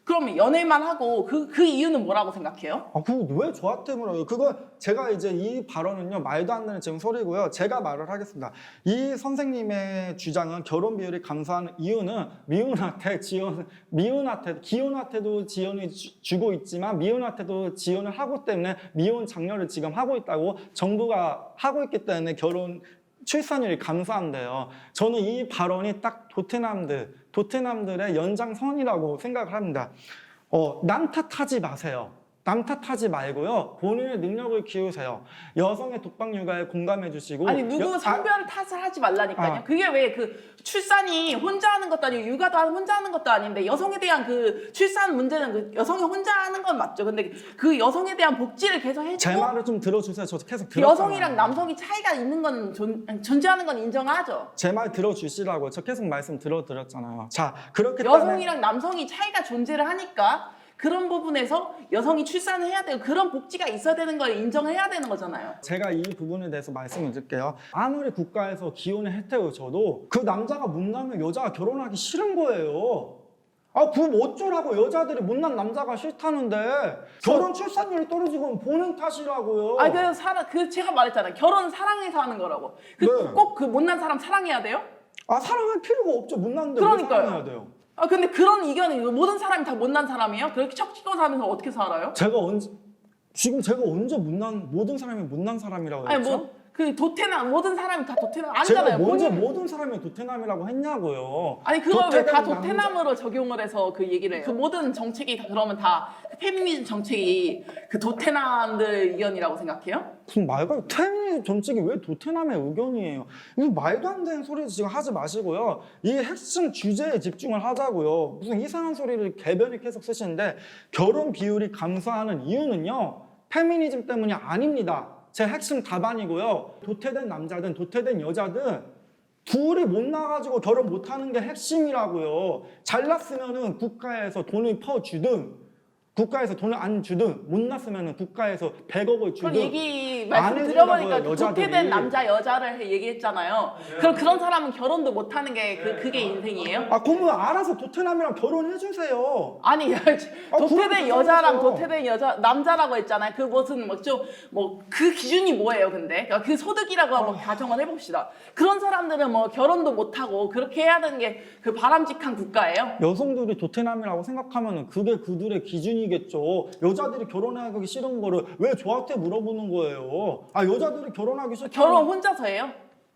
[SPEAKER 2] 그러면 연애만 하고 그 이유는 뭐라고 생각해요?
[SPEAKER 1] 그거 왜 저한테 물어요? 그거 제가 이제 이 발언은요 말도 안 되는 지금 소리고요. 제가 말을 하겠습니다. 이 선생님의 주장은 결혼 비율이 감소하는 이유는 기혼한테도 지원을 주고 있지만 미혼한테도 지원을 하고 때문에 미혼 장려를 지금 하고 있다고 정부가 하고 있기 때문에 출산율이 감소한대요. 저는 이 발언이 딱 도트남들의 연장선이라고 생각을 합니다. 남 탓하지 마세요. 남 탓하지 말고요. 본인의 능력을 키우세요. 여성의 독박 육아에 공감해 주시고
[SPEAKER 2] 아니 누구 성별 탓을 하지 말라니까요. 그게 왜 출산이 혼자 하는 것도 아니고 육아도 혼자 하는 것도 아닌데 여성에 대한 그 출산 문제는 여성이 혼자 하는 건 맞죠. 근데 그 여성에 대한 복지를 계속 해주고
[SPEAKER 1] 제 말을 좀 들어주세요. 저 계속 들었잖아요.
[SPEAKER 2] 여성이랑 남성이 차이가 있는 건 존재하는 건 인정하죠.
[SPEAKER 1] 제 말 들어주시라고 저 계속 말씀 들어드렸잖아요. 자, 그렇기 때문에
[SPEAKER 2] 여성이랑 남성이 차이가 존재를 하니까 그런 부분에서 여성이 출산을 해야 되고 그런 복지가 있어야 되는 걸 인정을 해야 되는 거잖아요.
[SPEAKER 1] 제가 이 부분에 대해서 말씀을 드릴게요. 아무리 국가에서 기혼의 혜택을 줘도 그 남자가 못나면 여자가 결혼하기 싫은 거예요. 그럼 어쩌라고 여자들이 못난 남자가 싫다는데 결혼 출산율이 떨어지고 보는 탓이라고요.
[SPEAKER 2] 그래서 제가 말했잖아요. 결혼 사랑해서 하는 거라고.
[SPEAKER 1] 네.
[SPEAKER 2] 꼭 그 못난 사람 사랑해야 돼요?
[SPEAKER 1] 사랑할 필요가 없죠. 못났는데 왜
[SPEAKER 2] 그러니까요.
[SPEAKER 1] 사랑해야 돼요?
[SPEAKER 2] 근데 그런 이견이 모든 사람이 다 못난 사람이에요? 그렇게 척지고 살면서 어떻게 살아요?
[SPEAKER 1] 제가 언제 모든 사람이 못난 사람이라고
[SPEAKER 2] 아니
[SPEAKER 1] 했죠?
[SPEAKER 2] 그 도태남 모든 사람이 다 도태남
[SPEAKER 1] 제가
[SPEAKER 2] 아니잖아요.
[SPEAKER 1] 먼저
[SPEAKER 2] 본인-
[SPEAKER 1] 모든 사람이 도태남이라고 했냐고요.
[SPEAKER 2] 아니 그걸 왜 다
[SPEAKER 1] 도태된
[SPEAKER 2] 도태남으로 적용을 해서 그 얘기를 해요? 그 모든 정책이 다 그러면 다 페미니즘 정책이 그 도태남들 의견이라고 생각해요?
[SPEAKER 1] 무슨 말과 페미니즘 정책이 왜 도태남의 의견이에요? 이거 말도 안 되는 소리 지금 하지 마시고요. 이 핵심 주제에 집중을 하자고요. 무슨 이상한 소리를 개변이 계속 쓰시는데 결혼 비율이 감소하는 이유는요. 페미니즘 때문이 아닙니다. 제 핵심 답안이고요. 도태된 남자든 도태된 여자든 둘이 못 나가지고 결혼 못하는 게 핵심이라고요. 잘났으면은 국가에서 돈을 퍼주든 국가에서 돈을 안 주든 못났으면은 국가에서 100억을
[SPEAKER 2] 그런
[SPEAKER 1] 주든
[SPEAKER 2] 얘기
[SPEAKER 1] 안
[SPEAKER 2] 말씀
[SPEAKER 1] 해준다고요,
[SPEAKER 2] 드려보니까 그
[SPEAKER 1] 여자들이.
[SPEAKER 2] 도태된 남자 여자를 얘기했잖아요. 그럼 그런 사람은 결혼도 못하는 게 그게 인생이에요?
[SPEAKER 1] 아 그러면 알아서 도태남이랑 결혼해 주세요.
[SPEAKER 2] 아니
[SPEAKER 1] 그럼
[SPEAKER 2] 도태된 여자랑
[SPEAKER 1] 그러죠.
[SPEAKER 2] 도태된 여자 남자라고 했잖아요. 그 무슨 뭐좀뭐그 기준이 뭐예요, 근데? 그러니까 그 소득이라고 한번 가정을 해봅시다. 그런 사람들은 뭐 결혼도 못하고 그렇게 해야 되는 게 그 바람직한 국가예요?
[SPEAKER 1] 여성들이 도태남이라고 생각하면은 그게 그들의 기준이겠죠. 여자들이 결혼하기 싫은 거를 왜 저한테 물어보는 거예요? 아 여자들이 결혼하기 싫다.
[SPEAKER 2] 결혼 혼자서 해요?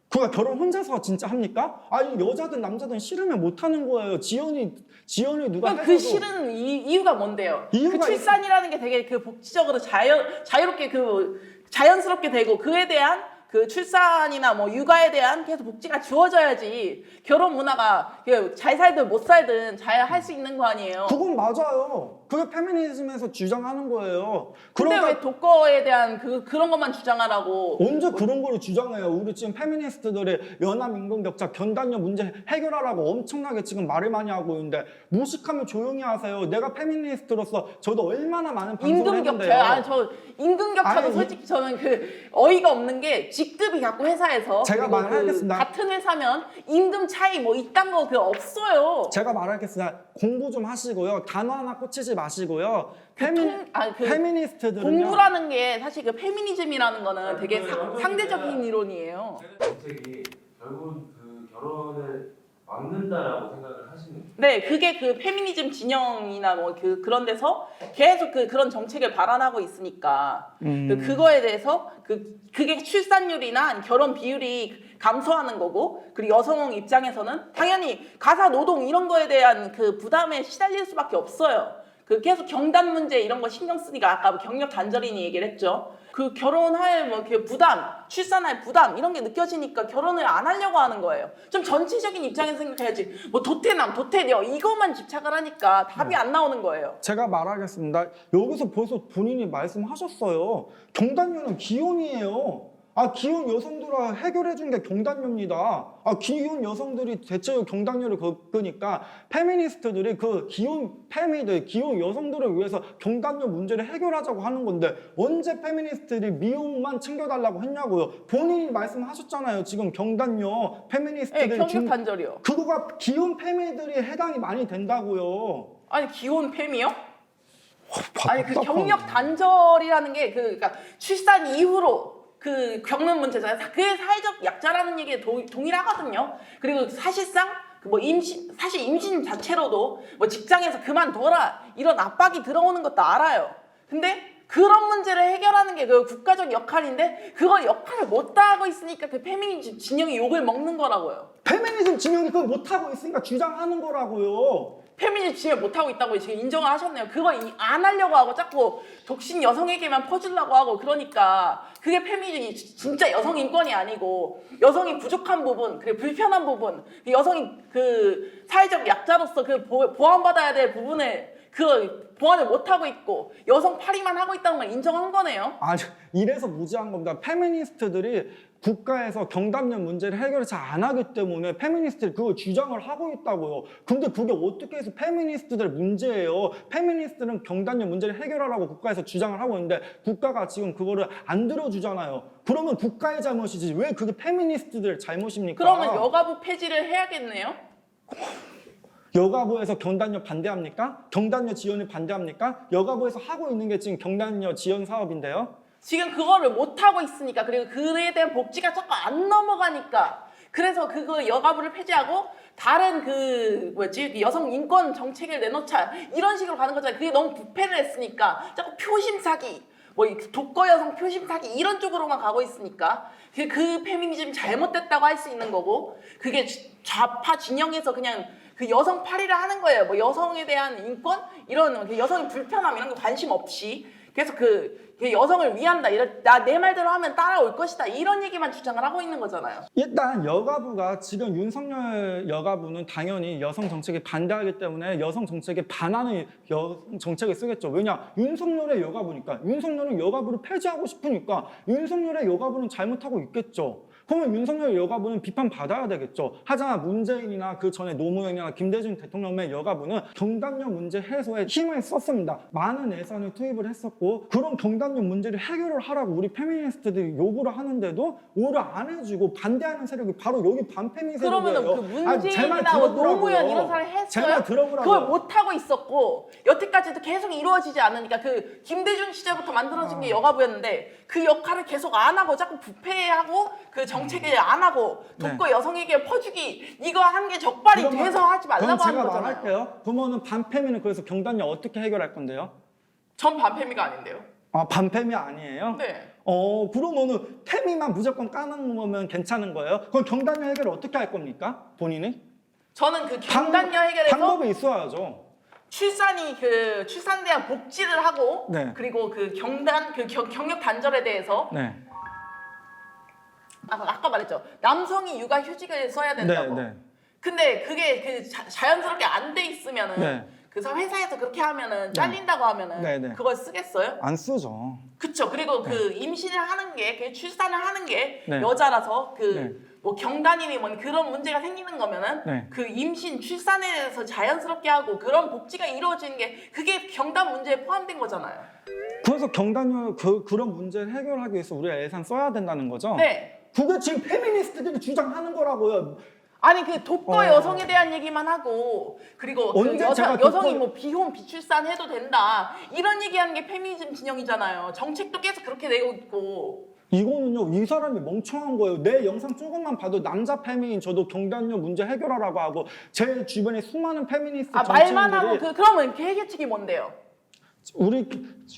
[SPEAKER 1] 그가 결혼 혼자서 진짜 합니까? 아니 여자든 남자든 싫으면 못 하는 거예요. 지연이 누가
[SPEAKER 2] 그럼 그
[SPEAKER 1] 해줘도
[SPEAKER 2] 싫은 이유가 뭔데요?
[SPEAKER 1] 이유가
[SPEAKER 2] 그 출산이라는 게 되게 그 복지적으로 자유롭게 그 자연스럽게 되고 그에 대한 그 출산이나 뭐 육아에 대한 계속 복지가 주어져야지 결혼 문화가 잘 살든 못 살든 잘 할 수 있는 거 아니에요?
[SPEAKER 1] 그건 맞아요. 그게 페미니즘에서 주장하는 거예요.
[SPEAKER 2] 근데
[SPEAKER 1] 그러니까
[SPEAKER 2] 왜 독거에 대한 그런 것만 주장하라고?
[SPEAKER 1] 언제 그런 거를 주장해요? 우리 지금 페미니스트들이 연합 임금 격차 견단녀 문제 해결하라고 엄청나게 지금 말을 많이 하고 있는데 무식하면 조용히 하세요. 내가 페미니스트로서 저도 얼마나 많은 방송을
[SPEAKER 2] 임금
[SPEAKER 1] 했는데요.
[SPEAKER 2] 격차, 아니 저 임금 격차도
[SPEAKER 1] 아니,
[SPEAKER 2] 솔직히 저는 그 어이가 없는 게 직급이 갖고 회사에서
[SPEAKER 1] 제가
[SPEAKER 2] 그리고
[SPEAKER 1] 말하겠습니다.
[SPEAKER 2] 같은 회사면 임금 차이 뭐 이딴 거 그 없어요.
[SPEAKER 1] 제가 말하겠습니다. 공부 좀 하시고요. 단어 하나 꽂히지 마시고요.
[SPEAKER 2] 그
[SPEAKER 1] 페미니스트들은요.
[SPEAKER 2] 공부라는 게 사실 그 페미니즘이라는 거는 되게
[SPEAKER 3] 그러니까
[SPEAKER 2] 상대적인 이론이에요.
[SPEAKER 3] 정책이 결국 그 결혼을 막는다라고 생각을 하시는 거예요.
[SPEAKER 2] 네, 그게 그 페미니즘 진영이나 뭐 그런 데서 계속 그런 정책을 발언하고 있으니까 그거에 대해서 그게 출산율이나 결혼 비율이 감소하는 거고 그리고 여성 입장에서는 당연히 가사 노동 이런 거에 대한 그 부담에 시달릴 수밖에 없어요. 그 계속 경단 문제 이런 거 신경 쓰니까 아까 경력 단절이니 얘기를 했죠. 그 결혼할 뭐 그 부담, 출산할 부담 이런 게 느껴지니까 결혼을 안 하려고 하는 거예요. 좀 전체적인 입장에서 생각해야지. 뭐 도태남, 도태녀 이것만 집착을 하니까 답이 안 나오는 거예요.
[SPEAKER 1] 제가 말하겠습니다. 여기서 벌써 본인이 말씀하셨어요. 경단녀는 기혼이에요. 아 기혼 여성들을 해결해 준 게 경단녀입니다. 아 기혼 여성들이 대체로 경단녀를 겪으니까 페미니스트들이 그 기혼 여성들을 위해서 경단녀 문제를 해결하자고 하는 건데 언제 페미니스트들이 미혼만 챙겨달라고 했냐고요. 본인이 말씀하셨잖아요. 지금 경단녀
[SPEAKER 2] 네,
[SPEAKER 1] 페미니스트들이
[SPEAKER 2] 경력 단절이요.
[SPEAKER 1] 그거가 기혼 페미들이 해당이 많이 된다고요.
[SPEAKER 2] 아니 기혼 페미요? 아니 그
[SPEAKER 1] 답답한-
[SPEAKER 2] 경력 단절이라는 게 그러니까 출산 이후로 그 겪는 문제잖아요. 그게 사회적 약자라는 얘기에 동일하거든요. 그리고 사실상 뭐 사실 임신 자체로도 뭐 직장에서 그만둬라 이런 압박이 들어오는 것도 알아요. 근데 그런 문제를 해결하는 게 그 국가적 역할인데 그걸 역할을 못 다하고 있으니까 그 페미니즘 진영이 욕을 먹는 거라고요.
[SPEAKER 1] 페미니즘 진영이 그걸 못하고 있으니까 주장하는 거라고요.
[SPEAKER 2] 페미니즘 진영 못하고 있다고 지금 인정을 하셨네요. 그거 안 하려고 하고 자꾸 독신 여성에게만 퍼주려고 하고 그러니까 그게 페미니즘이 진짜 여성 인권이 아니고 여성이 부족한 부분 그리고 불편한 부분 여성이 그 사회적 약자로서 그 보완받아야 될 부분을 그 보완을 못하고 있고 여성 파리만 하고 있다는 걸 인정한 거네요.
[SPEAKER 1] 아니 이래서 무지한 겁니다. 페미니스트들이 국가에서 경단녀 문제를 해결을 잘 안 하기 때문에 페미니스트들이 그걸 주장을 하고 있다고요. 근데 그게 어떻게 해서 페미니스트들 문제예요. 페미니스트는 경단녀 문제를 해결하라고 국가에서 주장을 하고 있는데 국가가 지금 그거를 안 들어주잖아요. 그러면 국가의 잘못이지 왜 그게 페미니스트들 잘못입니까?
[SPEAKER 2] 그러면 여가부 폐지를 해야겠네요.
[SPEAKER 1] 여가부에서 경단녀 반대합니까? 경단녀 지원을 반대합니까? 여가부에서 하고 있는 게 지금 경단녀 지원 사업인데요.
[SPEAKER 2] 지금 그거를 못하고 있으니까 그리고 그에 대한 복지가 자꾸 안 넘어가니까 그래서 그거 여가부를 폐지하고 다른 그 여성 인권 정책을 내놓자 이런 식으로 가는 거잖아요. 그게 너무 부패를 했으니까 자꾸 표심 사기 뭐 독거 여성 표심 타기 이런 쪽으로만 가고 있으니까 그 페미니즘 잘못됐다고 할 수 있는 거고 그게 좌파 진영에서 그냥 그 여성 파리를 하는 거예요. 뭐 여성에 대한 인권 이런 그 여성의 불편함 이런 거 관심 없이 그래서 그 여성을 위한다 이런 나 내 말대로 하면 따라올 것이다 이런 얘기만 주장을 하고 있는 거잖아요.
[SPEAKER 1] 일단 여가부가 지금 윤석열 여가부는 당연히 여성 정책에 반대하기 때문에 여성 정책에 반하는 여성 정책을 쓰겠죠. 왜냐? 윤석열의 여가부니까. 윤석열은 여가부를 폐지하고 싶으니까 윤석열의 여가부는 잘못하고 있겠죠. 그러면 윤석열 여가부는 비판받아야 되겠죠. 하지만 문재인이나 그 전에 노무현이나 김대중 대통령의 여가부는 경단녀 문제 해소에 힘을 썼습니다. 많은 예산을 투입을 했었고 그런 경단녀 문제를 해결을 하라고 우리 페미니스트들이 요구를 하는데도 오를 안 해주고 반대하는 세력이 바로 여기 반페미 세력이에요.
[SPEAKER 2] 그러면은 그 문재인이나 뭐 노무현 이런 사람이 했어요?
[SPEAKER 1] 제발 들어보라고요.
[SPEAKER 2] 그걸 못하고 있었고 여태까지도 계속 이루어지지 않으니까 그 김대중 시절부터 만들어진 게 여가부였는데 그 역할을 계속 안 하고 자꾸 부패하고 그 정책을 안 하고 독거
[SPEAKER 1] 네.
[SPEAKER 2] 여성에게 퍼주기 이거 한 게 적발이 돼서 하지 말라고
[SPEAKER 1] 그럼
[SPEAKER 2] 하는
[SPEAKER 1] 제가
[SPEAKER 2] 거잖아요.
[SPEAKER 1] 말할게요. 그러면은 반페미는 그래서 경단녀 어떻게 해결할 건데요?
[SPEAKER 2] 전 반페미가 아닌데요.
[SPEAKER 1] 아, 반페미 아니에요?
[SPEAKER 2] 네.
[SPEAKER 1] 그러면은 페미만 무조건 까는 거면 괜찮은 거예요? 그럼 경단녀 해결을 어떻게 할 겁니까? 본인이?
[SPEAKER 2] 저는 그 경단녀 해결에서
[SPEAKER 1] 방법이 있어야죠.
[SPEAKER 2] 출산에 대한 복지를 하고
[SPEAKER 1] 네.
[SPEAKER 2] 그리고 그 경력 단절에 대해서
[SPEAKER 1] 네.
[SPEAKER 2] 아까 말했죠. 남성이 육아 휴직을 써야 된다고.
[SPEAKER 1] 네.
[SPEAKER 2] 근데 그게 그 자연스럽게 안 돼 있으면은
[SPEAKER 1] 네.
[SPEAKER 2] 그 회사에서 그렇게 하면은 잘린다고 하면은
[SPEAKER 1] 네, 네.
[SPEAKER 2] 그걸 쓰겠어요?
[SPEAKER 1] 안 쓰죠.
[SPEAKER 2] 그쵸. 그리고 그 임신을 하는 게, 그 출산을 하는 게
[SPEAKER 1] 네.
[SPEAKER 2] 여자라서 그
[SPEAKER 1] 네.
[SPEAKER 2] 뭐 경단이니 뭐 그런 문제가 생기는 거면은
[SPEAKER 1] 네.
[SPEAKER 2] 그 임신, 출산에 대해서 자연스럽게 하고 그런 복지가 이루어지는 게 그게 경단 문제에 포함된 거잖아요.
[SPEAKER 1] 그래서 경단녀 그런 문제를 해결하기 위해서 우리가 예산 써야 된다는 거죠?
[SPEAKER 2] 네.
[SPEAKER 1] 그게 지금 페미니스트들이 주장하는 거라고요.
[SPEAKER 2] 아니 그 독거 여성에 대한 얘기만 하고 그리고 그
[SPEAKER 1] 언제 제가
[SPEAKER 2] 여성이
[SPEAKER 1] 독거-
[SPEAKER 2] 뭐 비혼 비출산 해도 된다 이런 얘기하는 게 페미니즘 진영이잖아요. 정책도 계속 그렇게 내고 있고.
[SPEAKER 1] 이거는요, 이 사람이 멍청한 거예요. 내 영상 조금만 봐도 남자 페미닌 저도 경단녀 문제 해결하라고 하고 제 주변에 수많은 페미니스트
[SPEAKER 2] 말만 하고
[SPEAKER 1] 정치인들이
[SPEAKER 2] 그러면 그 해결책이 뭔데요?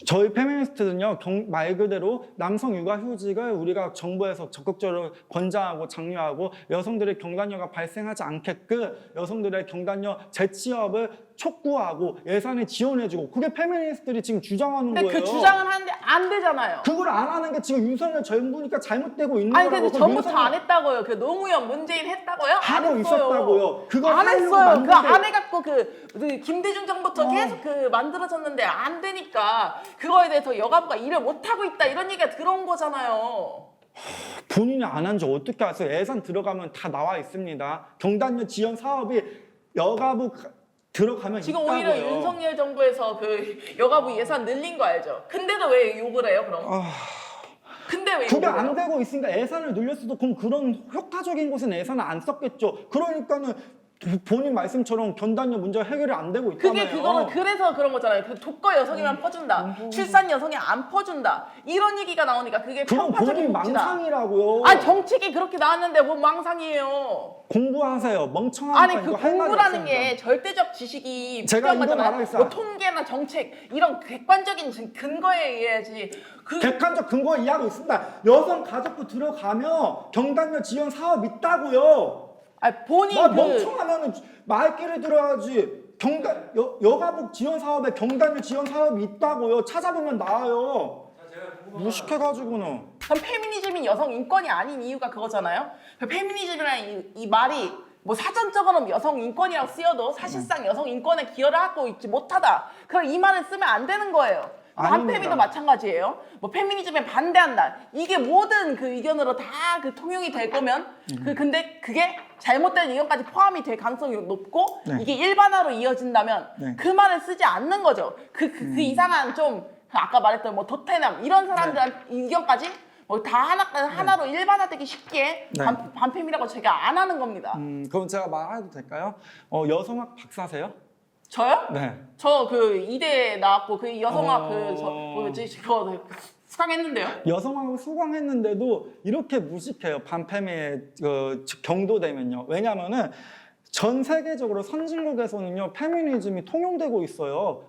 [SPEAKER 1] 저희 페미니스트는요 말 그대로 남성 육아휴직을 우리가 정부에서 적극적으로 권장하고 장려하고 여성들의 경단녀가 발생하지 않게끔 여성들의 경단녀 재취업을 촉구하고 예산을 지원해주고 그게 페미니스트들이 지금 주장하는
[SPEAKER 2] 근데
[SPEAKER 1] 거예요.
[SPEAKER 2] 그 주장은 하는데 안 되잖아요.
[SPEAKER 1] 그걸 안 하는 게 지금 윤석열 정부니까 잘못되고 있는
[SPEAKER 2] 아니
[SPEAKER 1] 거라고.
[SPEAKER 2] 근데 전부터 안 했다고요. 그 노무현 문재인 했다고요? 안
[SPEAKER 1] 하고
[SPEAKER 2] 했어요.
[SPEAKER 1] 있었다고요. 그거
[SPEAKER 2] 안
[SPEAKER 1] 하려고
[SPEAKER 2] 했어요.
[SPEAKER 1] 만든
[SPEAKER 2] 그거
[SPEAKER 1] 게-
[SPEAKER 2] 안 해갖고 그 김대중 정부터 계속 그 만들어졌는데 안 되니까 그거에 대해서 여가부가 일을 못 하고 있다 이런 얘기가 들어온 거잖아요.
[SPEAKER 1] 본인이 안 한 지 어떻게 아세요? 예산 들어가면 다 나와 있습니다. 경단녀 지원 사업이 여가부 들어가면
[SPEAKER 2] 지금
[SPEAKER 1] 있다고요.
[SPEAKER 2] 오히려 윤석열 정부에서 그 여가부 예산 늘린 거 알죠? 근데도 왜 욕을 해요 그럼? 근데 왜
[SPEAKER 1] 그게
[SPEAKER 2] 욕을 해요?
[SPEAKER 1] 안 되고 있으니까 예산을 늘렸어도 그럼 그런 효과적인 곳은 예산을 안 썼겠죠. 그러니까는 본인 말씀처럼 경단녀 문제가 해결이 안 되고 있다며요.
[SPEAKER 2] 그게 그거는 그래서 그런 거잖아요. 그 독거 여성이만 퍼준다. 출산 여성이 안 퍼준다. 이런 얘기가 나오니까 그게
[SPEAKER 1] 그건
[SPEAKER 2] 편파적인
[SPEAKER 1] 본인
[SPEAKER 2] 복지다.
[SPEAKER 1] 망상이라고요.
[SPEAKER 2] 아 정책이 그렇게 나왔는데 뭔 망상이에요.
[SPEAKER 1] 공부하세요. 멍청하니까
[SPEAKER 2] 아니 그
[SPEAKER 1] 이거 할 말이
[SPEAKER 2] 공부라는
[SPEAKER 1] 없습니다.
[SPEAKER 2] 게 절대적 지식이
[SPEAKER 1] 제가
[SPEAKER 2] 필요한
[SPEAKER 1] 이거
[SPEAKER 2] 거잖아요.
[SPEAKER 1] 말하겠어요.
[SPEAKER 2] 뭐 통계나 정책 이런 객관적인 근거에 의해야지. 그
[SPEAKER 1] 객관적 근거 이해하고 있습니다. 여성 가족부 들어가면 경단녀 지원 사업 있다고요.
[SPEAKER 2] 아니 본인
[SPEAKER 1] 나
[SPEAKER 2] 그
[SPEAKER 1] 멍청하면은 말귀를 들어야지. 여가부 지원 사업에 경단녀 지원 사업이 있다고요. 찾아보면 나와요.
[SPEAKER 3] 자, 제가 궁금한
[SPEAKER 1] 무식해가지고는.
[SPEAKER 2] 그럼 페미니즘이 여성 인권이 아닌 이유가 그거잖아요. 그 페미니즘이라는 이 말이 뭐 사전적으로는 여성 인권이라고 쓰여도 사실상 여성 인권에 기여를 하고 있지 못하다. 그럼 이 말을 쓰면 안 되는 거예요.
[SPEAKER 1] 아닙니다.
[SPEAKER 2] 반페미도 마찬가지예요. 뭐 페미니즘에 반대한다. 이게 모든 그 의견으로 다 그 통용이 될 거면 근데 그게 잘못된 의견까지 포함이 될 가능성이 높고
[SPEAKER 1] 네.
[SPEAKER 2] 이게 일반화로 이어진다면
[SPEAKER 1] 네.
[SPEAKER 2] 그 말을 쓰지 않는 거죠. 그 이상한 좀 아까 말했던 뭐 도태남 이런 사람들한 의견까지 뭐 다 하나로 일반화되기 쉽게
[SPEAKER 1] 네.
[SPEAKER 2] 반페미라고 제가 안 하는 겁니다.
[SPEAKER 1] 그럼 제가 말해도 될까요? 여성학 박사세요?
[SPEAKER 2] 저요?
[SPEAKER 1] 네.
[SPEAKER 2] 저 그 이대 나왔고 그 여성학
[SPEAKER 1] 어.
[SPEAKER 2] 그거 수강했는데요.
[SPEAKER 1] 여성학을 수강했는데도 이렇게 무식해요. 반페미에 경도되면요. 왜냐면은 전 세계적으로 선진국에서는요 페미니즘이 통용되고 있어요.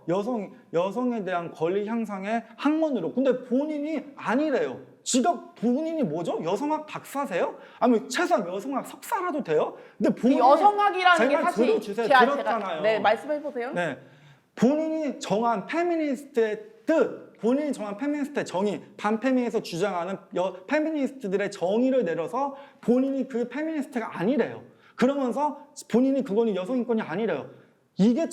[SPEAKER 1] 여성에 대한 권리 향상의 학문으로. 근데 본인이 아니래요. 지가 본인이 뭐죠? 여성학 박사세요? 아니면 최소한 여성학 석사라도 돼요? 근데
[SPEAKER 2] 그
[SPEAKER 1] 본인이
[SPEAKER 2] 여성학이라는 게
[SPEAKER 1] 제발
[SPEAKER 2] 사실
[SPEAKER 1] 들어주세요. 들었잖아요.
[SPEAKER 2] 네, 말씀해 보세요.
[SPEAKER 1] 네, 본인이 정한 페미니스트의 뜻, 본인이 정한 페미니스트의 정의, 반페미에서 주장하는 페미니스트들의 정의를 내려서 본인이 그 페미니스트가 아니래요. 그러면서 본인이 그거는 여성인권이 아니래요. 이게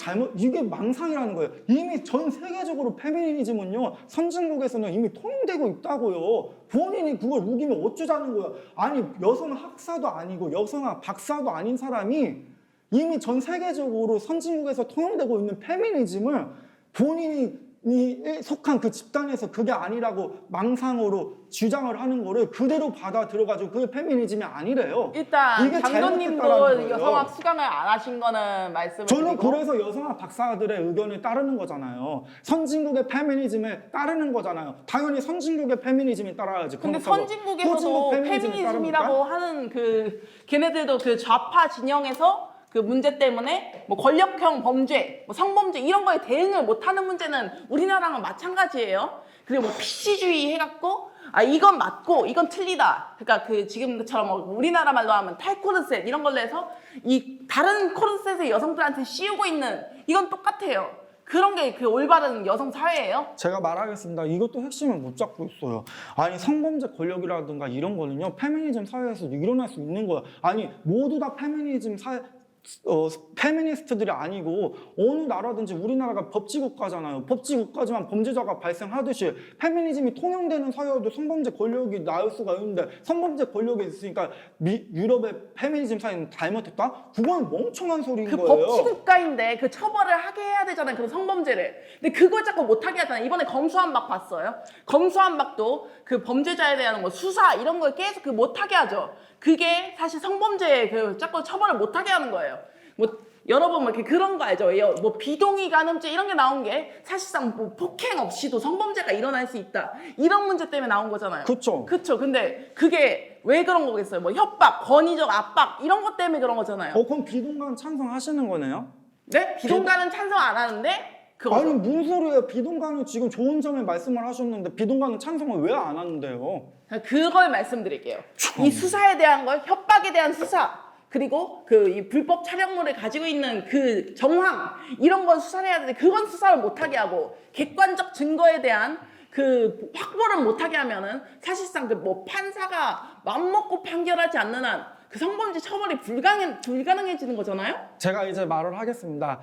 [SPEAKER 1] 망상이라는 거예요. 이미 전 세계적으로 페미니즘은요, 선진국에서는 이미 통용되고 있다고요. 본인이 그걸 우기면 어쩌자는 거야. 아니, 여성 학사도 아니고 여성학 박사도 아닌 사람이 이미 전 세계적으로 선진국에서 통용되고 있는 페미니즘을 본인이 속한 그 집단에서 그게 아니라고 망상으로 주장을 하는 거를 그대로 받아 들어가지고 그게 페미니즘이 아니래요.
[SPEAKER 2] 일단
[SPEAKER 1] 이게 잘못됐다라는
[SPEAKER 2] 장로님도
[SPEAKER 1] 거예요.
[SPEAKER 2] 여성학 수강을 안 하신 거는 말씀을
[SPEAKER 1] 저는
[SPEAKER 2] 드리고
[SPEAKER 1] 그래서 여성학 박사들의 의견을 따르는 거잖아요. 선진국의 페미니즘에 따르는 거잖아요. 당연히 선진국의 페미니즘에 따라야지.
[SPEAKER 2] 근데
[SPEAKER 1] 그렇다고
[SPEAKER 2] 선진국에서도
[SPEAKER 1] 후진국 페미니즘에
[SPEAKER 2] 페미니즘이라고 하는 그 걔네들도 그 좌파 진영에서 그 문제 때문에 뭐 권력형 범죄, 뭐 성범죄 이런 거에 대응을 못하는 문제는 우리나라랑 마찬가지예요. 그리고 뭐 PC주의 해갖고 아 이건 맞고 이건 틀리다. 그러니까 그 지금처럼 뭐 우리나라 말로 하면 탈코르셋 이런 걸로 해서 이 다른 코르셋의 여성들한테 씌우고 있는 이건 똑같아요. 그런 게 그 올바른 여성 사회예요.
[SPEAKER 1] 제가 말하겠습니다. 이것도 핵심을 못 잡고 있어요. 아니 성범죄 권력이라든가 이런 거는요 페미니즘 사회에서 일어날 수 있는 거야. 아니 모두 다 페미니즘 사회 페미니스트들이 아니고 어느 나라든지 우리나라가 법치국가잖아요. 법치국가지만 범죄자가 발생하듯이 페미니즘이 통용되는 사회에도 성범죄 권력이 나올 수가 있는데 성범죄 권력이 있으니까 유럽의 페미니즘 사회는 잘못했다? 그건 멍청한 소리인
[SPEAKER 2] 그
[SPEAKER 1] 거예요.
[SPEAKER 2] 법치국가인데 그 처벌을 하게 해야 되잖아요. 그 성범죄를. 근데 그걸 자꾸 못하게 하잖아요. 이번에 검수완박 봤어요. 검수완박도 그 범죄자에 대한 뭐 수사 이런 걸 계속 그 못하게 하죠. 그게 사실 성범죄에 그 자꾸 처벌을 못하게 하는 거예요. 뭐 여러분 뭐 이렇게 그런 거 알죠? 뭐 비동의 간음죄 이런 게 나온 게 사실상 뭐 폭행 없이도 성범죄가 일어날 수 있다. 이런 문제 때문에 나온 거잖아요.
[SPEAKER 1] 그쵸.
[SPEAKER 2] 그렇죠. 근데 그게 왜 그런 거겠어요? 뭐 협박, 권위적 압박 이런 것 때문에 그런 거잖아요.
[SPEAKER 1] 그럼 비동간 찬성하시는 거네요?
[SPEAKER 2] 네? 비동간은 찬성 안 하는데 그거죠.
[SPEAKER 1] 아니 무슨 소리예요? 비동간은 지금 좋은 점에 말씀을 하셨는데 비동간은 찬성을 왜 안 하는데요?
[SPEAKER 2] 그걸 말씀드릴게요. 이 수사에 대한 걸 협박에 대한 수사 그리고 그 이 불법 촬영물을 가지고 있는 그 정황 이런 건 수사를 해야 되는데 그건 수사를 못하게 하고 객관적 증거에 대한 그 확보를 못하게 하면은 사실상 그 뭐 판사가 맘먹고 판결하지 않는 한 그 성범죄 처벌이 불가능해지는 거잖아요.
[SPEAKER 1] 제가 이제 말을 하겠습니다.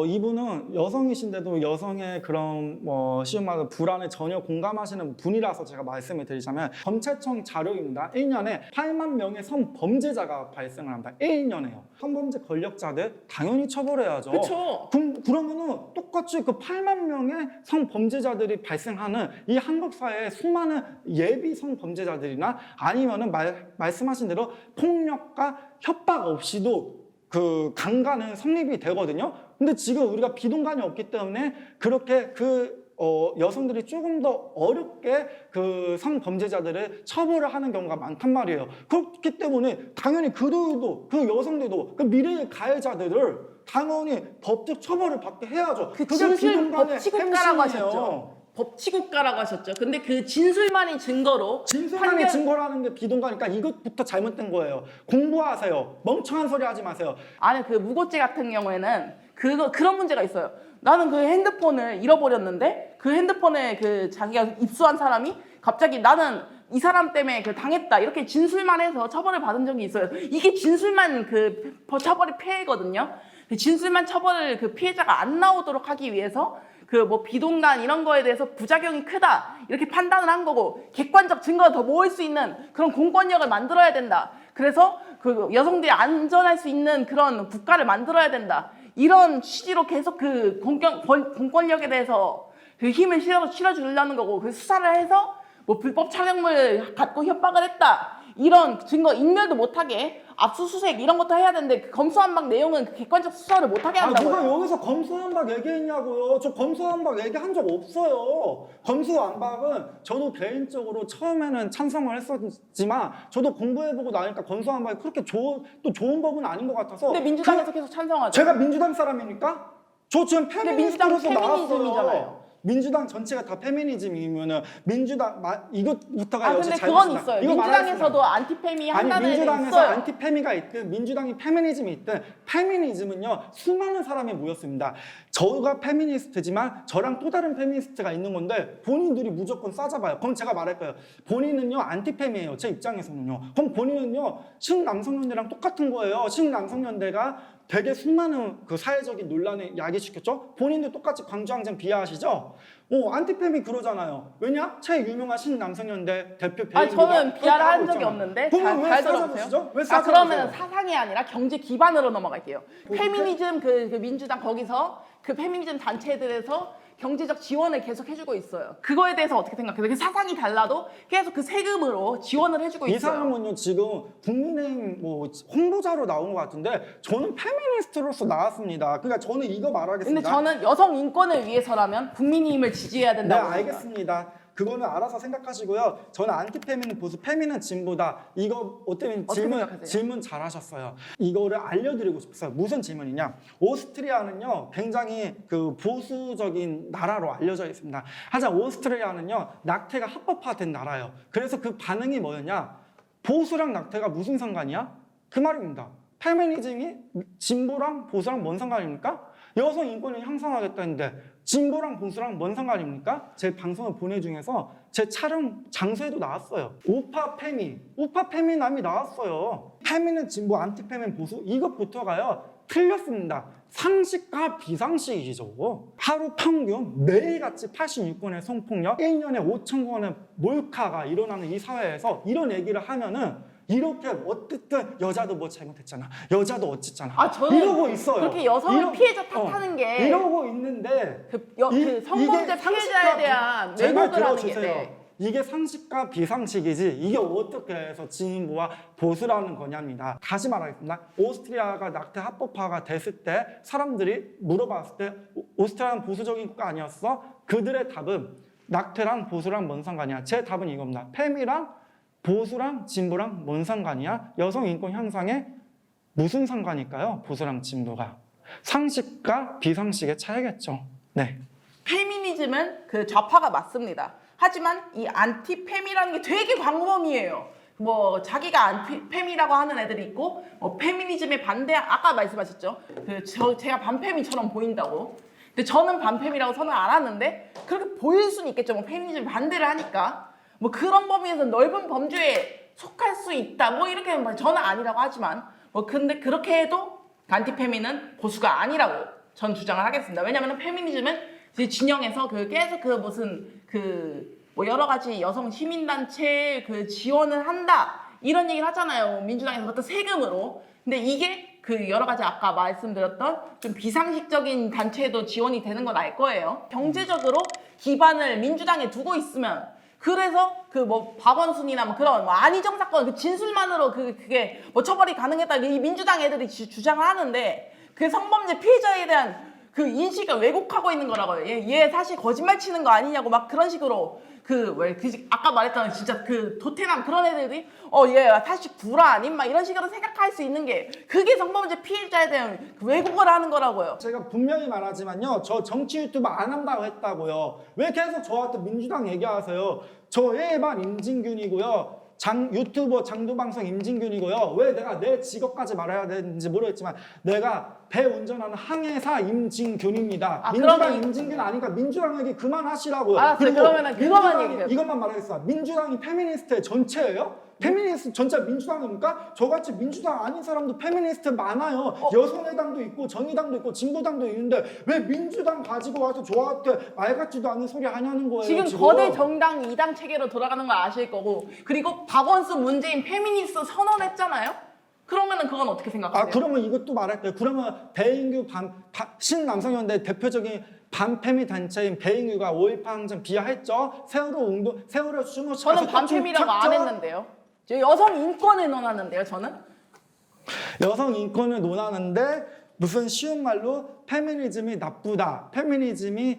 [SPEAKER 1] 이분은 여성이신데도 여성의 그런 쉬운 말로 불안에 전혀 공감하시는 분이라서 제가 말씀을 드리자면 검찰청 자료입니다. 1년에 8만 명의 성범죄자가 발생을 합니다. 1년에요. 성범죄 권력자들 당연히 처벌해야죠.
[SPEAKER 2] 그렇죠.
[SPEAKER 1] 그러면은 똑같이 그 8만 명의 성범죄자들이 발생하는 이 한국 사회의 수많은 예비 성범죄자들이나 아니면은 말씀하신 대로 폭력과 협박 없이도 그 강간은 성립이 되거든요. 근데 지금 우리가 비동간이 없기 때문에 그렇게 여성들이 조금 더 어렵게 그 성범죄자들을 처벌을 하는 경우가 많단 말이에요. 그렇기 때문에 당연히 그들도 그 여성들도 그 미래의 가해자들을 당연히 법적 처벌을 받게 해야죠.
[SPEAKER 2] 그
[SPEAKER 1] 그게
[SPEAKER 2] 진술
[SPEAKER 1] 비동간의
[SPEAKER 2] 법치국가라고
[SPEAKER 1] 핵심이에요.
[SPEAKER 2] 하셨죠. 법치국가라고 하셨죠. 근데 그 진술만이 증거로
[SPEAKER 1] 진술만이 증거라는 게 비동가니까 이것부터 잘못된 거예요. 공부하세요. 멍청한 소리 하지 마세요.
[SPEAKER 2] 아니 그 무고죄 같은 경우에는 그런 문제가 있어요. 나는 그 핸드폰을 잃어버렸는데 그 핸드폰에 그 자기가 입수한 사람이 갑자기 나는 이 사람 때문에 그 당했다 이렇게 진술만 해서 처벌을 받은 적이 있어요. 이게 진술만 그 처벌이 피해거든요. 진술만 처벌을 그 피해자가 안 나오도록 하기 위해서 그 뭐 비동간 이런 거에 대해서 부작용이 크다 이렇게 판단을 한 거고 객관적 증거가 더 모을 수 있는 그런 공권력을 만들어야 된다. 그래서 그 여성들이 안전할 수 있는 그런 국가를 만들어야 된다. 이런 취지로 계속 그 공권력에 대해서 그 힘을 실어주려는 거고 그 수사를 해서 뭐 불법 촬영물 갖고 협박을 했다 이런 증거 인멸도 못하게 압수수색 이런 것도 해야 되는데 그 검수한박 내용은 그 객관적 수사를 못하게
[SPEAKER 1] 아,
[SPEAKER 2] 한다고요.
[SPEAKER 1] 누가 여기서 검수완박 얘기했냐고요. 저 검수완박 얘기한 적 없어요. 검수완박은 저도 개인적으로 처음에는 찬성을 했었지만 저도 공부해보고 나니까 검수완박이 그렇게 좋은 법은 아닌 것 같아서.
[SPEAKER 2] 근데 민주당에서 계속 찬성하죠.
[SPEAKER 1] 제가 민주당 사람입니까? 저 지금
[SPEAKER 2] 근데 민주당
[SPEAKER 1] 페미니스트로서 나왔어요.
[SPEAKER 2] 페미니즘이잖아요.
[SPEAKER 1] 민주당 전체가 다 페미니즘이면은 민주당 이것부터가
[SPEAKER 2] 아
[SPEAKER 1] 여지
[SPEAKER 2] 근데 그건
[SPEAKER 1] 잘못이다.
[SPEAKER 2] 있어요.
[SPEAKER 1] 이거
[SPEAKER 2] 민주당에서도 안티페미
[SPEAKER 1] 아니
[SPEAKER 2] 한다는 애들이
[SPEAKER 1] 민주당에서
[SPEAKER 2] 있어요.
[SPEAKER 1] 안티페미가 있든 민주당이 페미니즘이 있든 페미니즘은요 수많은 사람이 모였습니다. 저가 페미니스트지만 저랑 또 다른 페미니스트가 있는 건데 본인들이 무조건 싸잡아요. 그럼 제가 말할 거예요. 본인은요 안티페미예요. 제 입장에서는요. 그럼 본인은요 신남성연대랑 똑같은 거예요. 신남성연대가 되게 수많은 그 사회적인 논란에 야기시켰죠. 본인도 똑같이 광주항쟁 비하하시죠. 안티페미 그러잖아요. 왜냐? 최유명한 신남성연대 대표 배우가
[SPEAKER 2] 저는 비하를 한 적이 없는데 잘 들어보세요.
[SPEAKER 1] 들어보세요. 왜
[SPEAKER 2] 그러면 사상이 아니라 경제 기반으로 넘어갈게요. 페미니즘 그 민주당 거기서 그 페미니즘 단체들에서 경제적 지원을 계속 해주고 있어요. 그거에 대해서 어떻게 생각해요? 그 사상이 달라도 계속 그 세금으로 지원을 해주고
[SPEAKER 1] 이
[SPEAKER 2] 있어요.
[SPEAKER 1] 사람은요 지금 국민의힘 홍보자로 나온 것 같은데 저는 페미니스트로서 나왔습니다. 그러니까 저는 이거
[SPEAKER 2] 근데
[SPEAKER 1] 말하겠습니다.
[SPEAKER 2] 저는 여성 인권을 위해서라면 국민의힘을 지지해야
[SPEAKER 1] 네
[SPEAKER 2] 된다고 봅니다.
[SPEAKER 1] 알겠습니다. 그거는 알아서 생각하시고요. 저는 안티페미는 보수, 페미는 진보다. 이거 어때면
[SPEAKER 2] 어떻게 생각하세요?
[SPEAKER 1] 질문 잘하셨어요. 이거를 알려드리고 싶었어요. 무슨 질문이냐? 오스트리아는요 굉장히 그 보수적인 나라로 알려져 있습니다. 하지만 오스트리아는요 낙태가 합법화된 나라예요. 그래서 그 반응이 뭐였냐? 보수랑 낙태가 무슨 상관이야? 그 말입니다. 페미니즘이 진보랑 보수랑 뭔 상관입니까? 여성 인권을 향상하겠다는데 진보랑 보수랑 뭔 상관입니까? 제 방송을 보내중에서 제 촬영 장소에도 나왔어요. 우파 페미남이 나왔어요. 페미는 진보, 안티페미는 보수 이것부터가요 틀렸습니다. 상식과 비상식이죠. 하루 평균 매일같이 86건의 성폭력, 1년에 5천 건의 몰카가 일어나는 이 사회에서 이런 얘기를 하면은 이렇게 어쨌든 여자도 뭐 잘못했잖아. 여자도 어쨌잖아.
[SPEAKER 2] 저는
[SPEAKER 1] 이러고 있어요.
[SPEAKER 2] 그렇게 여성을 피해자 탓하는 게
[SPEAKER 1] 이러고 있는데
[SPEAKER 2] 그 성범죄 피해자에 대한 왜곡을 하는 게 네.
[SPEAKER 1] 이게 상식과 비상식이지 이게 어떻게 해서 진보와 보수라는 거냐입니다. 다시 말하겠습니다. 오스트리아가 낙태 합법화가 됐을 때 사람들이 물어봤을 때 오스트리아는 보수적인 국가 아니었어? 그들의 답은 낙태랑 보수랑 뭔 상관이야? 제 답은 이겁니다. 페미랑 보수랑 진보랑 뭔 상관이야? 여성 인권 향상에 무슨 상관일까요? 보수랑 진보가. 상식과 비상식의 차이겠죠. 네.
[SPEAKER 2] 페미니즘은 그 좌파가 맞습니다. 하지만 이 안티페미라는 게 되게 광범위해요. 뭐 자기가 안티페미라고 하는 애들이 있고 페미니즘에 반대 아까 말씀하셨죠. 제가 반페미처럼 보인다고. 근데 저는 반페미라고 선을 안 하는데 그렇게 보일 수는 있겠죠. 뭐 페미니즘 반대를 하니까. 뭐 그런 범위에서 넓은 범주에 속할 수 있다. 뭐 이렇게 저는 아니라고 하지만 근데 그렇게 해도 안티페미는 보수가 아니라고 전 주장을 하겠습니다. 왜냐하면 페미니즘은 진영에서 계속 뭐 여러 가지 여성 시민단체 지원을 한다 이런 얘기를 하잖아요. 민주당에서 어떤 세금으로. 근데 이게 여러 가지 아까 말씀드렸던 좀 비상식적인 단체에도 지원이 되는 건 알 거예요. 경제적으로 기반을 민주당에 두고 있으면 그래서 박원순이나 그런 안희정 사건 진술만으로 그게 처벌이 가능했다 이 민주당 애들이 주장을 하는데 그 성범죄 피해자에 대한 그 인식을 왜곡하고 있는 거라고요. 얘 사실 거짓말 치는 거 아니냐고 막 그런 식으로 아까 말했던 진짜 도태남 그런 애들이 얘 사실 구라 아님 막 이런 식으로 생각할 수 있는 게 그게 성범죄 피해자에 대한 왜곡을 하는 거라고요.
[SPEAKER 1] 제가 분명히 말하지만요. 저 정치 유튜브 안 한다고 했다고요. 왜 계속 저한테 민주당 얘기하세요? 저 일반 임진균이고요. 유튜버 장두방송 임진균이고요. 왜 내가 내 직업까지 말해야 되는지 모르겠지만 내가 배 운전하는 항해사 임진균입니다. 민주당 임진균 아니까 민주당 얘기 그만하시라고요.
[SPEAKER 2] 알았어요. 그러면은 그거만 얘기해요.
[SPEAKER 1] 이것만 말하겠습니다. 민주당이 페미니스트의 전체예요? 페미니스트 전체 민주당입니까? 저같이 민주당 아닌 사람도 페미니스트 많아요. 여성의당도 있고 정의당도 있고 진보당도 있는데 왜 민주당 가지고 와서 저한테 말 같지도 않은 소리 하냐는 거예요.
[SPEAKER 2] 지금 거대 정당 2당 체계로 돌아가는 걸 아실 거고 그리고 박원순 문재인 페미니스트 선언했잖아요. 그러면은 그건 어떻게 생각하세요?
[SPEAKER 1] 그러면 이것도 말할게요. 그러면 배인규 신남성연대 대표적인 반페미 단체인 배인규가 5.18 항쟁 비하했죠. 세월호 춤을
[SPEAKER 2] 저는 반페미라고 안 했는데요. 저 여성 인권을 논하는데요, 저는.
[SPEAKER 1] 여성 인권을 논하는데 무슨 쉬운 말로 페미니즘이 나쁘다, 페미니즘이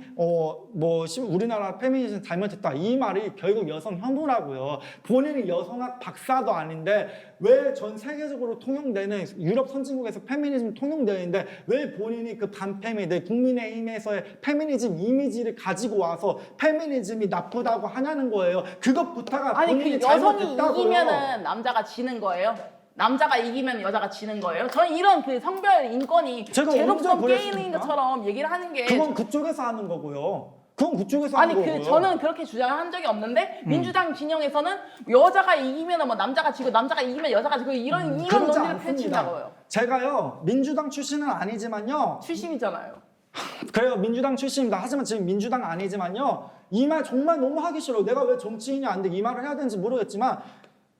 [SPEAKER 1] 우리나라 페미니즘 잘못했다, 이 말이 결국 여성 혐오라고요. 본인이 여성학 박사도 아닌데 왜 전 세계적으로 통용되는 유럽 선진국에서 페미니즘 통용되는데 왜 본인이 그 반페미들 국민의힘에서의 페미니즘 이미지를 가지고 와서 페미니즘이 나쁘다고 하냐는 거예요. 그것부터가
[SPEAKER 2] 아니
[SPEAKER 1] 본인이
[SPEAKER 2] 그 여성이
[SPEAKER 1] 잘못했다고요.
[SPEAKER 2] 이기면은 남자가 지는 거예요? 남자가 이기면 여자가 지는 거예요? 저는 이런 그 성별 인권이
[SPEAKER 1] 제가
[SPEAKER 2] 제로섬
[SPEAKER 1] 언제
[SPEAKER 2] 게임인
[SPEAKER 1] 그랬습니까?
[SPEAKER 2] 것처럼 얘기를 하는 게
[SPEAKER 1] 그건 그쪽에서 하는 거고요. 그건 그쪽에서
[SPEAKER 2] 아니
[SPEAKER 1] 하는
[SPEAKER 2] 그
[SPEAKER 1] 거고요.
[SPEAKER 2] 저는 그렇게 주장한 적이 없는데 민주당 진영에서는 여자가 이기면 뭐 남자가 지고 남자가 이기면 여자가 지고 이런
[SPEAKER 1] 그러지
[SPEAKER 2] 논리를
[SPEAKER 1] 않습니다.
[SPEAKER 2] 펼친다고요.
[SPEAKER 1] 제가요 민주당 출신은 아니지만요.
[SPEAKER 2] 출신이잖아요.
[SPEAKER 1] 그래요, 민주당 출신입니다. 하지만 지금 민주당 아니지만요. 이 말 정말 너무 하기 싫어. 내가 왜 정치인이 안 돼? 이 말을 해야 되는지 모르겠지만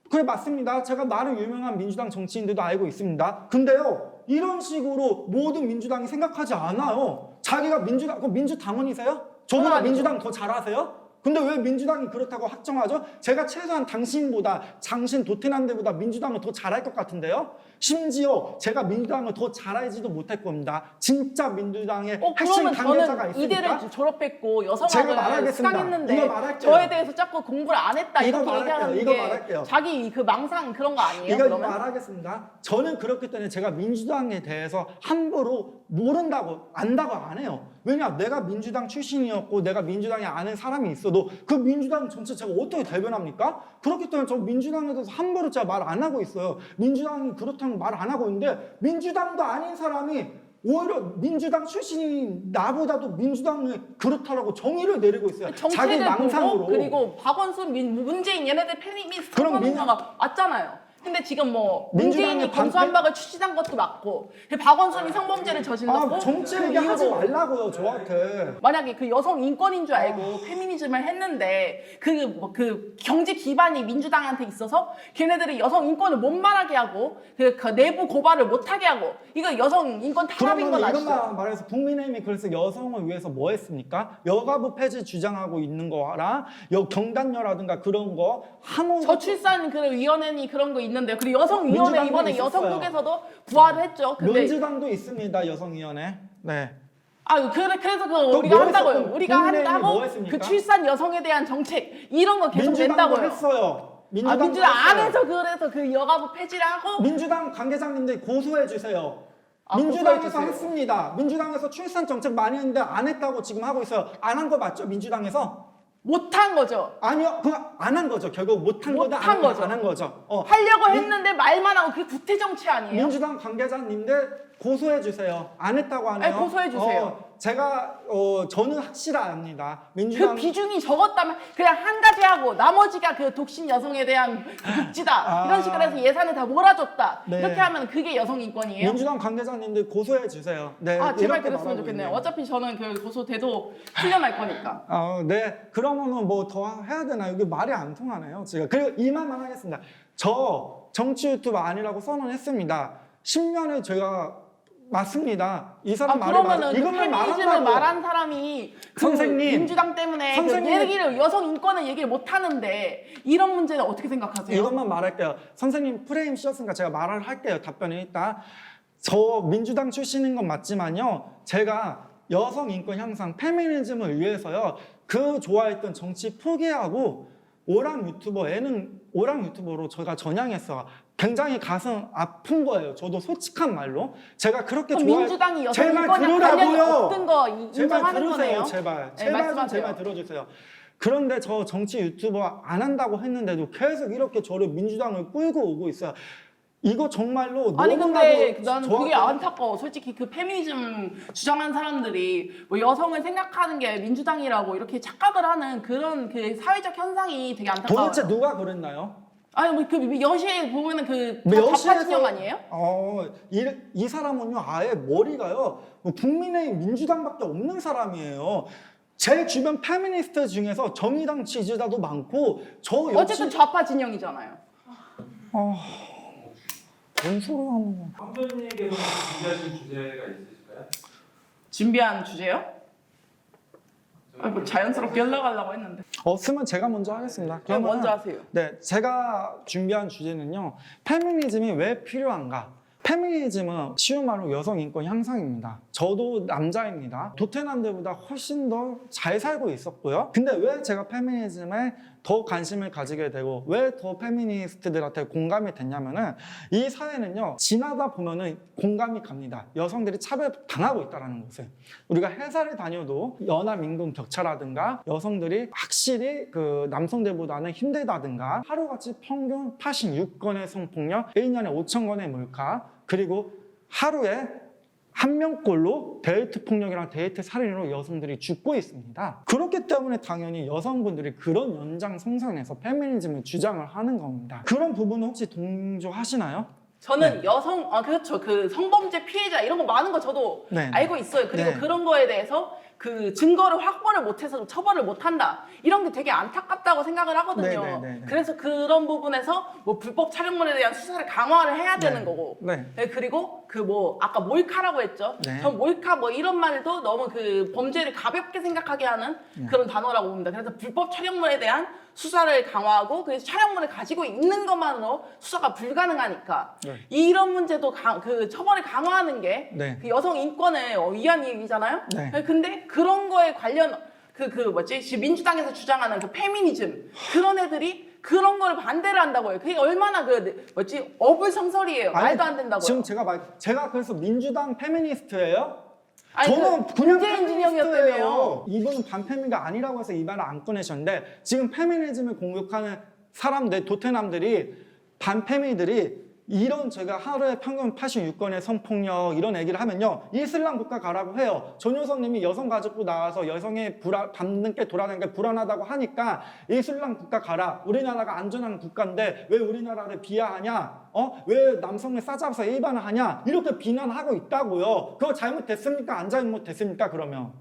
[SPEAKER 1] 그래 맞습니다. 제가 나름 유명한 민주당 정치인들도 알고 있습니다. 근데요 이런 식으로 모든 민주당이 생각하지 않아요. 자기가 그럼 민주당원이세요? 저보다
[SPEAKER 2] 아니죠.
[SPEAKER 1] 민주당 더 잘하세요? 근데 왜 민주당이 그렇다고 확정하죠? 제가 최소한 당신 도태남들보다 민주당을 더 잘할 것 같은데요? 심지어 제가 민주당을 더 잘하지도 못할 겁니다. 진짜 민주당의 핵심
[SPEAKER 2] 그러면
[SPEAKER 1] 관계자가
[SPEAKER 2] 저는
[SPEAKER 1] 있으니까
[SPEAKER 2] 이대를 졸업했고
[SPEAKER 1] 제가
[SPEAKER 2] 여성학을
[SPEAKER 1] 말하겠습니다.
[SPEAKER 2] 수강했는데
[SPEAKER 1] 이거 말할게요.
[SPEAKER 2] 저에 대해서 자꾸 공부를 안 했다
[SPEAKER 1] 이거
[SPEAKER 2] 이렇게 얘기하는
[SPEAKER 1] 이거
[SPEAKER 2] 게
[SPEAKER 1] 말할게요.
[SPEAKER 2] 자기 그 망상 그런 거 아니에요?
[SPEAKER 1] 이거
[SPEAKER 2] 그러면?
[SPEAKER 1] 말하겠습니다. 저는 그렇기 때문에 제가 민주당에 대해서 함부로 모른다고 안다고 안 해요. 왜냐 내가 민주당 출신이었고 내가 민주당에 아는 사람이 있어도 그 민주당 전체 제가 어떻게 대변합니까? 그렇기 때문에 저 민주당에 대해서 함부로 제가 말 안 하고 있어요. 민주당이 그렇다는 말 안 하고 있는데 민주당도 아닌 사람이 오히려 민주당 출신인 나보다도 민주당이 그렇다라고 정의를 내리고 있어요. 자기
[SPEAKER 2] 정책을
[SPEAKER 1] 망상으로.
[SPEAKER 2] 보고 그리고 박원순, 문재인 얘네들 페미니스트
[SPEAKER 1] 그럼
[SPEAKER 2] 선언가가 왔잖아요. 근데 지금 뭐
[SPEAKER 1] 민주당의
[SPEAKER 2] 문재인이
[SPEAKER 1] 반대-
[SPEAKER 2] 검수완박을 추진한 것도 맞고 박원순이 성범죄를 저질렀고
[SPEAKER 1] 정치
[SPEAKER 2] 그
[SPEAKER 1] 얘기하지
[SPEAKER 2] 이후로
[SPEAKER 1] 말라고요 저한테.
[SPEAKER 2] 만약에 그 여성 인권인 줄 알고 페미니즘을 했는데 그 경제 기반이 민주당한테 있어서 걔네들이 여성 인권을 못 말하게 하고 그 내부 고발을 못 하게 하고 이거 여성 인권 탄압인 건
[SPEAKER 1] 그러면
[SPEAKER 2] 아시죠?
[SPEAKER 1] 이것만 말해서 국민의힘이 그래서 여성을 위해서 뭐 했습니까? 여가부 폐지 주장하고 있는 거랑 경단녀라든가 그런 거 한원
[SPEAKER 2] 저출산 그 위원회니 그런 거 있는데요. 그리고 여성위원회
[SPEAKER 1] 민주당도
[SPEAKER 2] 이번에
[SPEAKER 1] 있었어요.
[SPEAKER 2] 여성국에서도 부활을 했죠. 근데
[SPEAKER 1] 민주당도 있습니다 여성위원회. 네.
[SPEAKER 2] 그래서
[SPEAKER 1] 또
[SPEAKER 2] 우리가
[SPEAKER 1] 뭐
[SPEAKER 2] 한다고요.
[SPEAKER 1] 했었고,
[SPEAKER 2] 우리가
[SPEAKER 1] 국민의힘이
[SPEAKER 2] 한다고
[SPEAKER 1] 뭐 했습니까?
[SPEAKER 2] 그 출산 여성에 대한 정책 이런 거 계속
[SPEAKER 1] 민주당도
[SPEAKER 2] 낸다고요.
[SPEAKER 1] 했어요.
[SPEAKER 2] 민주당
[SPEAKER 1] 했어요.
[SPEAKER 2] 안에서 그래서 그 여가부 폐지를 하고
[SPEAKER 1] 민주당 관계자님들 고소해 주세요.
[SPEAKER 2] 아,
[SPEAKER 1] 민주당에서
[SPEAKER 2] 고소해주세요.
[SPEAKER 1] 했습니다. 민주당에서 출산 정책 많이 했는데 안 했다고 지금 하고 있어요. 안 한 거 맞죠? 민주당에서?
[SPEAKER 2] 못한 거죠.
[SPEAKER 1] 아니요, 그거 안 한 거죠. 결국 못한 거다
[SPEAKER 2] 못한 거죠.
[SPEAKER 1] 안 한 거죠.
[SPEAKER 2] 하려고 했는데 말만 하고 그게 구태 정치 아니에요?
[SPEAKER 1] 민주당 관계자님들 고소해 주세요. 안 했다고 하네요.
[SPEAKER 2] 네, 고소해 주세요.
[SPEAKER 1] 저는 확실합니다.
[SPEAKER 2] 그
[SPEAKER 1] 민주당
[SPEAKER 2] 비중이 적었다면 그냥 한 가지 하고 나머지가 그 독신 여성에 대한 복지다 이런 식으로 해서 예산을 다 몰아줬다
[SPEAKER 1] 네.
[SPEAKER 2] 이렇게 하면 그게 여성 인권이에요?
[SPEAKER 1] 민주당 관계자님들 고소해 주세요. 네,
[SPEAKER 2] 제발
[SPEAKER 1] 이렇게
[SPEAKER 2] 그랬으면
[SPEAKER 1] 말하고
[SPEAKER 2] 좋겠네요.
[SPEAKER 1] 있네요.
[SPEAKER 2] 어차피 저는 그 고소돼도 풀려날 거니까.
[SPEAKER 1] 네. 그러면은 뭐 더 해야 되나요? 이게 말이 안 통하네요. 제가 그리고 이 말만 하겠습니다. 저 정치 유튜브 아니라고 선언했습니다. 10년을 제가 맞습니다. 이 사람 말이 맞아.
[SPEAKER 2] 그러면은 그
[SPEAKER 1] 이것만
[SPEAKER 2] 페미니즘을
[SPEAKER 1] 말한다고.
[SPEAKER 2] 말한 사람이 그
[SPEAKER 1] 선생님,
[SPEAKER 2] 민주당 때문에
[SPEAKER 1] 선생님.
[SPEAKER 2] 그 얘기를 여성 인권을 얘기를 못 하는데 이런 문제는 어떻게 생각하세요?
[SPEAKER 1] 이것만 말할게요. 선생님 프레임 씌웠으니까 제가 말을 할게요. 답변을 일단. 저 민주당 출신인 건 맞지만요. 제가 여성 인권 향상, 페미니즘을 위해서요. 그 좋아했던 정치 포기하고 오랑 유튜버로 제가 전향했어요. 굉장히 가슴 아픈 거예요. 저도 솔직한 말로. 제가 그렇게
[SPEAKER 2] 그럼 민주당이 여성
[SPEAKER 1] 제 말
[SPEAKER 2] 인권이랑 관련이
[SPEAKER 1] 들으라고요.
[SPEAKER 2] 없던 거
[SPEAKER 1] 제발
[SPEAKER 2] 인정하는
[SPEAKER 1] 들으세요.
[SPEAKER 2] 거네요?
[SPEAKER 1] 제발.
[SPEAKER 2] 네,
[SPEAKER 1] 제발 좀
[SPEAKER 2] 말씀하세요.
[SPEAKER 1] 제발 들어주세요. 그런데 저 정치 유튜버 안 한다고 했는데도 계속 이렇게 저를 민주당을 끌고 오고 있어요. 이거 정말로
[SPEAKER 2] 아니 근데 나는
[SPEAKER 1] 저한테-
[SPEAKER 2] 그게 안타까워. 솔직히 그 페미니즘 주장한 사람들이 뭐 여성을 생각하는 게 민주당이라고 이렇게 착각을 하는 그런 그 사회적 현상이 되게 안타까워요.
[SPEAKER 1] 도대체 누가 그랬나요?
[SPEAKER 2] 아니 뭐 그 여시에 보면은 그
[SPEAKER 1] 뭐
[SPEAKER 2] 좌파 진영 아니에요?
[SPEAKER 1] 이 사람은요 아예 머리가요 뭐 국민의힘 민주당밖에 없는 사람이에요. 제 주변 페미니스트 중에서 정의당 지지자도 많고 저 역시
[SPEAKER 2] 어쨌든 좌파 진영이잖아요.
[SPEAKER 1] 뭔 소리 하는 거야?
[SPEAKER 3] 황교안님께서 준비하신 주제가 있으실까요?
[SPEAKER 2] 준비한 주제요? 뭐 자연스럽게 흘러가려고 했는데.
[SPEAKER 1] 없으면 제가 먼저 하겠습니다.
[SPEAKER 2] 그럼
[SPEAKER 1] 그러면은
[SPEAKER 2] 먼저 하세요.
[SPEAKER 1] 네, 제가 준비한 주제는요. 페미니즘이 왜 필요한가? 페미니즘은 쉬운 말로 여성 인권 향상입니다. 저도 남자입니다. 도태남들보다 훨씬 더 잘 살고 있었고요. 근데 왜 제가 페미니즘에 더 관심을 가지게 되고 왜 더 페미니스트들한테 공감이 됐냐면은 이 사회는요 지나다 보면은 공감이 갑니다. 여성들이 차별당하고 있다는 것을. 우리가 회사를 다녀도 연하 임금 격차라든가 여성들이 확실히 그 남성들보다는 힘들다든가 하루같이 평균 86건의 성폭력, 1년에 5,000건의 몰카, 그리고 하루에 한 명꼴로 데이트 폭력이랑 데이트 살인으로 여성들이 죽고 있습니다. 그렇기 때문에 당연히 여성분들이 그런 연장선상에서 페미니즘을 주장을 하는 겁니다. 그런 부분은 혹시 동조하시나요?
[SPEAKER 2] 저는 여성, 그렇죠. 그 성범죄 피해자 이런 거 많은 거 저도
[SPEAKER 1] 네.
[SPEAKER 2] 알고 있어요. 그리고
[SPEAKER 1] 네.
[SPEAKER 2] 그런 거에 대해서 그 증거를 확보를 못해서 처벌을 못한다. 이런 게 되게 안타깝다고 생각을 하거든요.
[SPEAKER 1] 네, 네, 네, 네.
[SPEAKER 2] 그래서 그런 부분에서 뭐 불법 촬영물에 대한 수사를 강화를 해야 되는
[SPEAKER 1] 네.
[SPEAKER 2] 거고.
[SPEAKER 1] 네.
[SPEAKER 2] 네, 그리고 그 뭐 아까 몰카라고 했죠.
[SPEAKER 1] 네.
[SPEAKER 2] 전 몰카 뭐 이런 말도 너무 그 범죄를 가볍게 생각하게 하는 그런 단어라고 봅니다. 그래서 불법 촬영물에 대한 수사를 강화하고 그래서 촬영물을 가지고 있는 것만으로 수사가 불가능하니까
[SPEAKER 1] 네.
[SPEAKER 2] 이런 문제도 그 처벌을 강화하는 게
[SPEAKER 1] 네.
[SPEAKER 2] 그 여성 인권을 위한 얘기잖아요.
[SPEAKER 1] 네.
[SPEAKER 2] 근데 그런 거에 관련 뭐지 지금 민주당에서 주장하는 그 페미니즘 그런 애들이 그런 거를 반대를 한다고요. 그게 얼마나 어불성설이에요. 말도 안 된다고요.
[SPEAKER 1] 지금 제가 그래서 민주당 페미니스트예요?
[SPEAKER 2] 아니,
[SPEAKER 1] 저는
[SPEAKER 2] 그
[SPEAKER 1] 그냥
[SPEAKER 2] 문재인 진영이었다며요.
[SPEAKER 1] 페미니스트예요. 이분은 반페미가 아니라고 해서 이 말을 안 꺼내셨는데 지금 페미니즘을 공격하는 사람들, 도태남들이 반페미들이 이런 제가 하루에 평균 86건의 성폭력 이런 얘기를 하면요 이슬람 국가 가라고 해요. 전효성님이 여성 가족부 나와서 여성의 밤늦게 돌아다니는 게 불안하다고 하니까 이슬람 국가 가라. 우리나라가 안전한 국가인데 왜 우리나라를 비하하냐? 왜 남성을 싸잡아서 일반을 하냐? 이렇게 비난하고 있다고요. 그거 잘못됐습니까? 안 잘못됐습니까? 그러면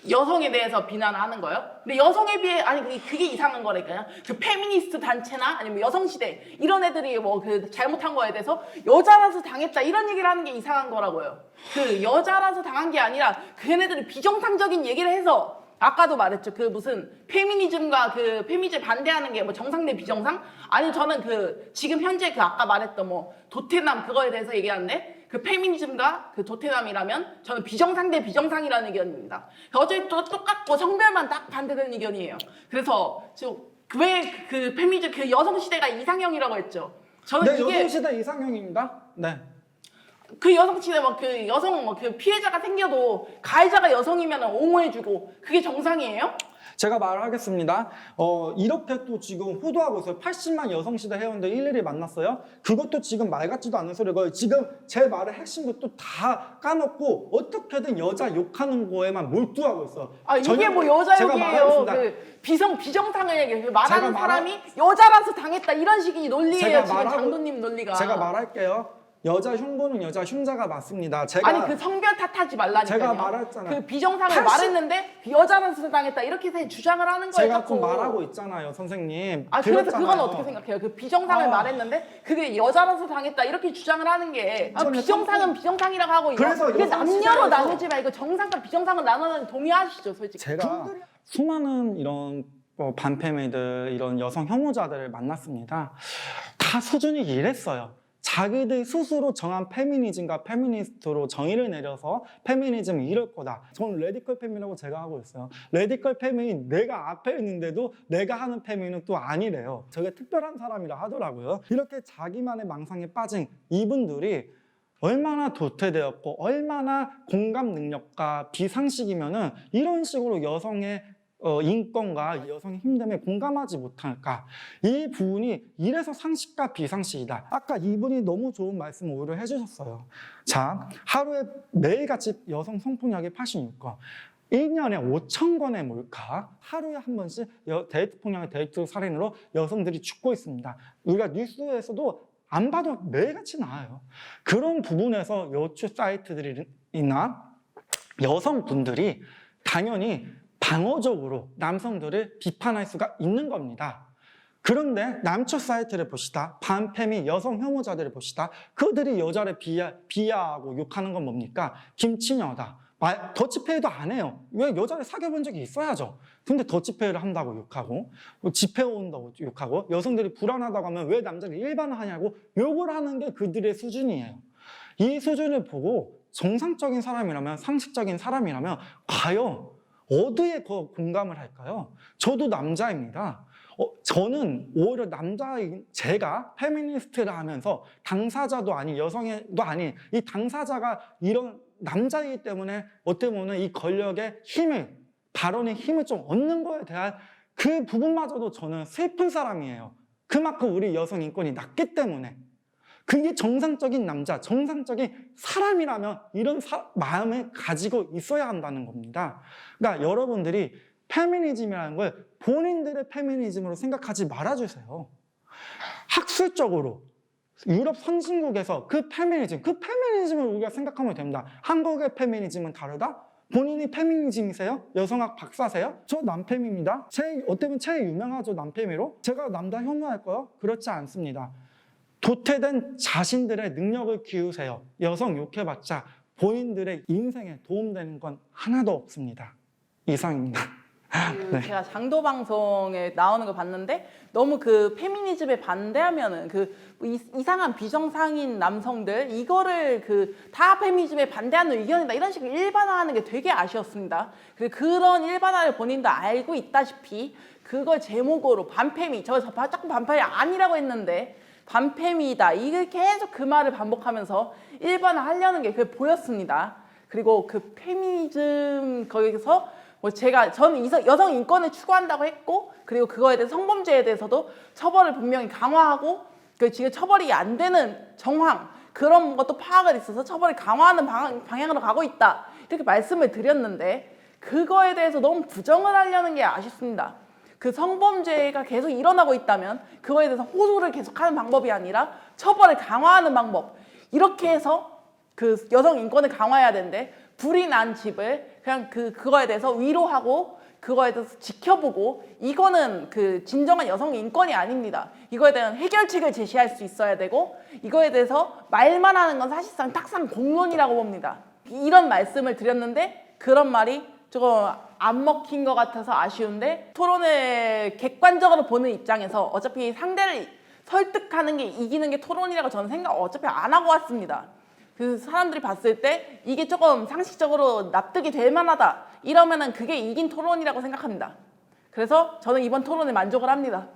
[SPEAKER 2] 여성에 대해서 비난하는 거예요? 근데 여성에 비해 그게 이상한 거라니까요. 그 페미니스트 단체나 아니면 여성시대 이런 애들이 뭐 그 잘못한 거에 대해서 여자라서 당했다 이런 얘기를 하는 게 이상한 거라고요. 그 여자라서 당한 게 아니라 걔네들이 비정상적인 얘기를 해서 아까도 말했죠. 그 무슨 페미니즘과 그 페미니즘 반대하는 게 뭐 정상 대 비정상? 아니 저는 그 지금 현재 그 아까 말했던 뭐 도태남 그거에 대해서 얘기하는데 그 페미니즘과 그 도태남이라면 저는 비정상 대 비정상이라는 의견입니다. 어차피 또 똑같고 성별만 딱 반대되는 의견이에요. 그래서 지금 왜 그 페미니즘 그 여성 시대가 이상형이라고 했죠. 저는
[SPEAKER 1] 네,
[SPEAKER 2] 이게
[SPEAKER 1] 여성시대 이상형입니다. 네.
[SPEAKER 2] 그 여성 시대 그 여성 그 피해자가 생겨도 가해자가 여성이면 옹호해주고 그게 정상이에요?
[SPEAKER 1] 제가 말하겠습니다. 이렇게 또 지금 호도하고 있어요. 80만 여성시대 회원들 일일이 만났어요. 그것도 지금 말 같지도 않은 소리고요. 지금 제 말의 핵심도 또 다 까먹고 어떻게든 여자 욕하는 거에만 몰두하고 있어요.
[SPEAKER 2] 이게 뭐 여자
[SPEAKER 1] 제가
[SPEAKER 2] 욕이에요.
[SPEAKER 1] 말하겠습니다.
[SPEAKER 2] 그 비정상을 얘기해요. 말하는
[SPEAKER 1] 제가
[SPEAKER 2] 사람이 여자라서 당했다 이런 식이 논리예요.
[SPEAKER 1] 제가
[SPEAKER 2] 지금 장도님 논리가.
[SPEAKER 1] 제가 말할게요. 여자 흉보는 여자 흉자가 맞습니다. 제가
[SPEAKER 2] 그 성별 탓하지 말라니까요.
[SPEAKER 1] 제가 말했잖아요.
[SPEAKER 2] 그 비정상을
[SPEAKER 1] 80
[SPEAKER 2] 말했는데 여자라서 당했다 이렇게 주장을 하는 거예요.
[SPEAKER 1] 제가
[SPEAKER 2] 자꾸.
[SPEAKER 1] 좀 말하고 있잖아요, 선생님.
[SPEAKER 2] 그래서
[SPEAKER 1] 들었잖아요.
[SPEAKER 2] 그건 어떻게 생각해요? 그 비정상을 말했는데 그게 여자라서 당했다 이렇게 주장을 하는 게 비정상은 비정상이라고 하고
[SPEAKER 1] 그래서
[SPEAKER 2] 이게
[SPEAKER 1] 여성
[SPEAKER 2] 남녀로
[SPEAKER 1] 시대에서-
[SPEAKER 2] 나누지 말고 정상과 비정상을 나누는 동의하시죠, 솔직히?
[SPEAKER 1] 제가 수많은 이런 반페미들, 이런 여성 혐오자들을 만났습니다. 다 수준이 이랬어요. 자기들 스스로 정한 페미니즘과 페미니스트로 정의를 내려서 페미니즘은 이럴 거다. 저는 레디컬 페미라고 제가 하고 있어요. 레디컬 페미는 내가 앞에 있는데도 내가 하는 페미는 또 아니래요. 저게 특별한 사람이라 하더라고요. 이렇게 자기만의 망상에 빠진 이분들이 얼마나 도태되었고 얼마나 공감 능력과 비상식이면은 이런 식으로 여성의 인권과 여성의 힘듦에 공감하지 못할까? 이 부분이 이래서 상식과 비상식이다. 아까 이분이 너무 좋은 말씀을 오히려 해주셨어요. 자, 하루에 매일같이 여성 성폭력이 86건, 1년에 5,000건의 몰카, 하루에 한 번씩 데이트 폭력의 데이트 살인으로 여성들이 죽고 있습니다. 우리가 뉴스에서도 안 봐도 매일같이 나와요. 그런 부분에서 여추 사이트들이나 여성분들이 당연히 방어적으로 남성들을 비판할 수가 있는 겁니다. 그런데 남초 사이트를 보시다, 반페미 여성 혐오자들을 보시다, 그들이 여자를 비하하고 욕하는 건 뭡니까? 김치녀다, 더치페이도 안 해요. 왜? 여자를 사귀어 본 적이 있어야죠. 근데 더치페이를 한다고 욕하고 집회 온다고 욕하고 여성들이 불안하다고 하면 왜 남자를 일반화하냐고 욕을 하는 게 그들의 수준이에요. 이 수준을 보고 정상적인 사람이라면 상식적인 사람이라면 과연 어디에 공감을 할까요? 저도 남자입니다. 저는 오히려 남자인 제가 페미니스트를 하면서 당사자도 아닌 여성도 아닌 이 당사자가 이런 남자이기 때문에 어떻게 보면 이 권력의 힘을 발언의 힘을 좀 얻는 거에 대한 그 부분마저도 저는 슬픈 사람이에요. 그만큼 우리 여성 인권이 낮기 때문에. 그게 정상적인 남자, 정상적인 사람이라면 이런 마음을 가지고 있어야 한다는 겁니다. 그러니까 여러분들이 페미니즘이라는 걸 본인들의 페미니즘으로 생각하지 말아주세요. 학술적으로 유럽 선진국에서 그 페미니즘을 우리가 생각하면 됩니다. 한국의 페미니즘은 다르다? 본인이 페미니즘이세요? 여성학 박사세요? 저 남페미입니다. 어떻게 보면 제일 유명하죠, 남페미로. 제가 남자 혐오할까요? 그렇지 않습니다. 도태된 자신들의 능력을 키우세요. 여성 욕해봤자 본인들의 인생에 도움되는 건 하나도 없습니다. 이상입니다. 네.
[SPEAKER 2] 제가 장도 방송에 나오는 걸 봤는데 너무 그 페미니즘에 반대하면은 그 이상한 비정상인 남성들 이거를 그 다 페미니즘에 반대하는 의견이다 이런 식으로 일반화하는 게 되게 아쉬웠습니다. 그리고 그런 일반화를 본인도 알고 있다시피 그걸 제목으로 반페미 자꾸 반페미 아니라고 했는데 반페미다 이걸 계속 그 말을 반복하면서 일반화하려는 게 그게 보였습니다. 그리고 그 페미니즘 거기서 저는 여성 인권을 추구한다고 했고 그리고 그거에 대해서 성범죄에 대해서도 처벌을 분명히 강화하고 지금 처벌이 안 되는 정황 그런 것도 파악을 있어서 처벌을 강화하는 방향으로 가고 있다 이렇게 말씀을 드렸는데 그거에 대해서 너무 부정을 하려는 게 아쉽습니다. 그 성범죄가 계속 일어나고 있다면 그거에 대해서 호소를 계속하는 방법이 아니라 처벌을 강화하는 방법 이렇게 해서 그 여성 인권을 강화해야 되는데 불이 난 집을 그냥 그거에 대해서 위로하고 그거에 대해서 지켜보고 이거는 그 진정한 여성 인권이 아닙니다. 이거에 대한 해결책을 제시할 수 있어야 되고 이거에 대해서 말만 하는 건 사실상 탁상 공론이라고 봅니다. 이런 말씀을 드렸는데 그런 말이 조금 안 먹힌 것 같아서 아쉬운데 토론을 객관적으로 보는 입장에서 어차피 상대를 설득하는 게 이기는 게 토론이라고 저는 생각 어차피 안 하고 왔습니다. 그 사람들이 봤을 때 이게 조금 상식적으로 납득이 될 만하다 이러면은 그게 이긴 토론이라고 생각합니다. 그래서 저는 이번 토론에 만족을 합니다.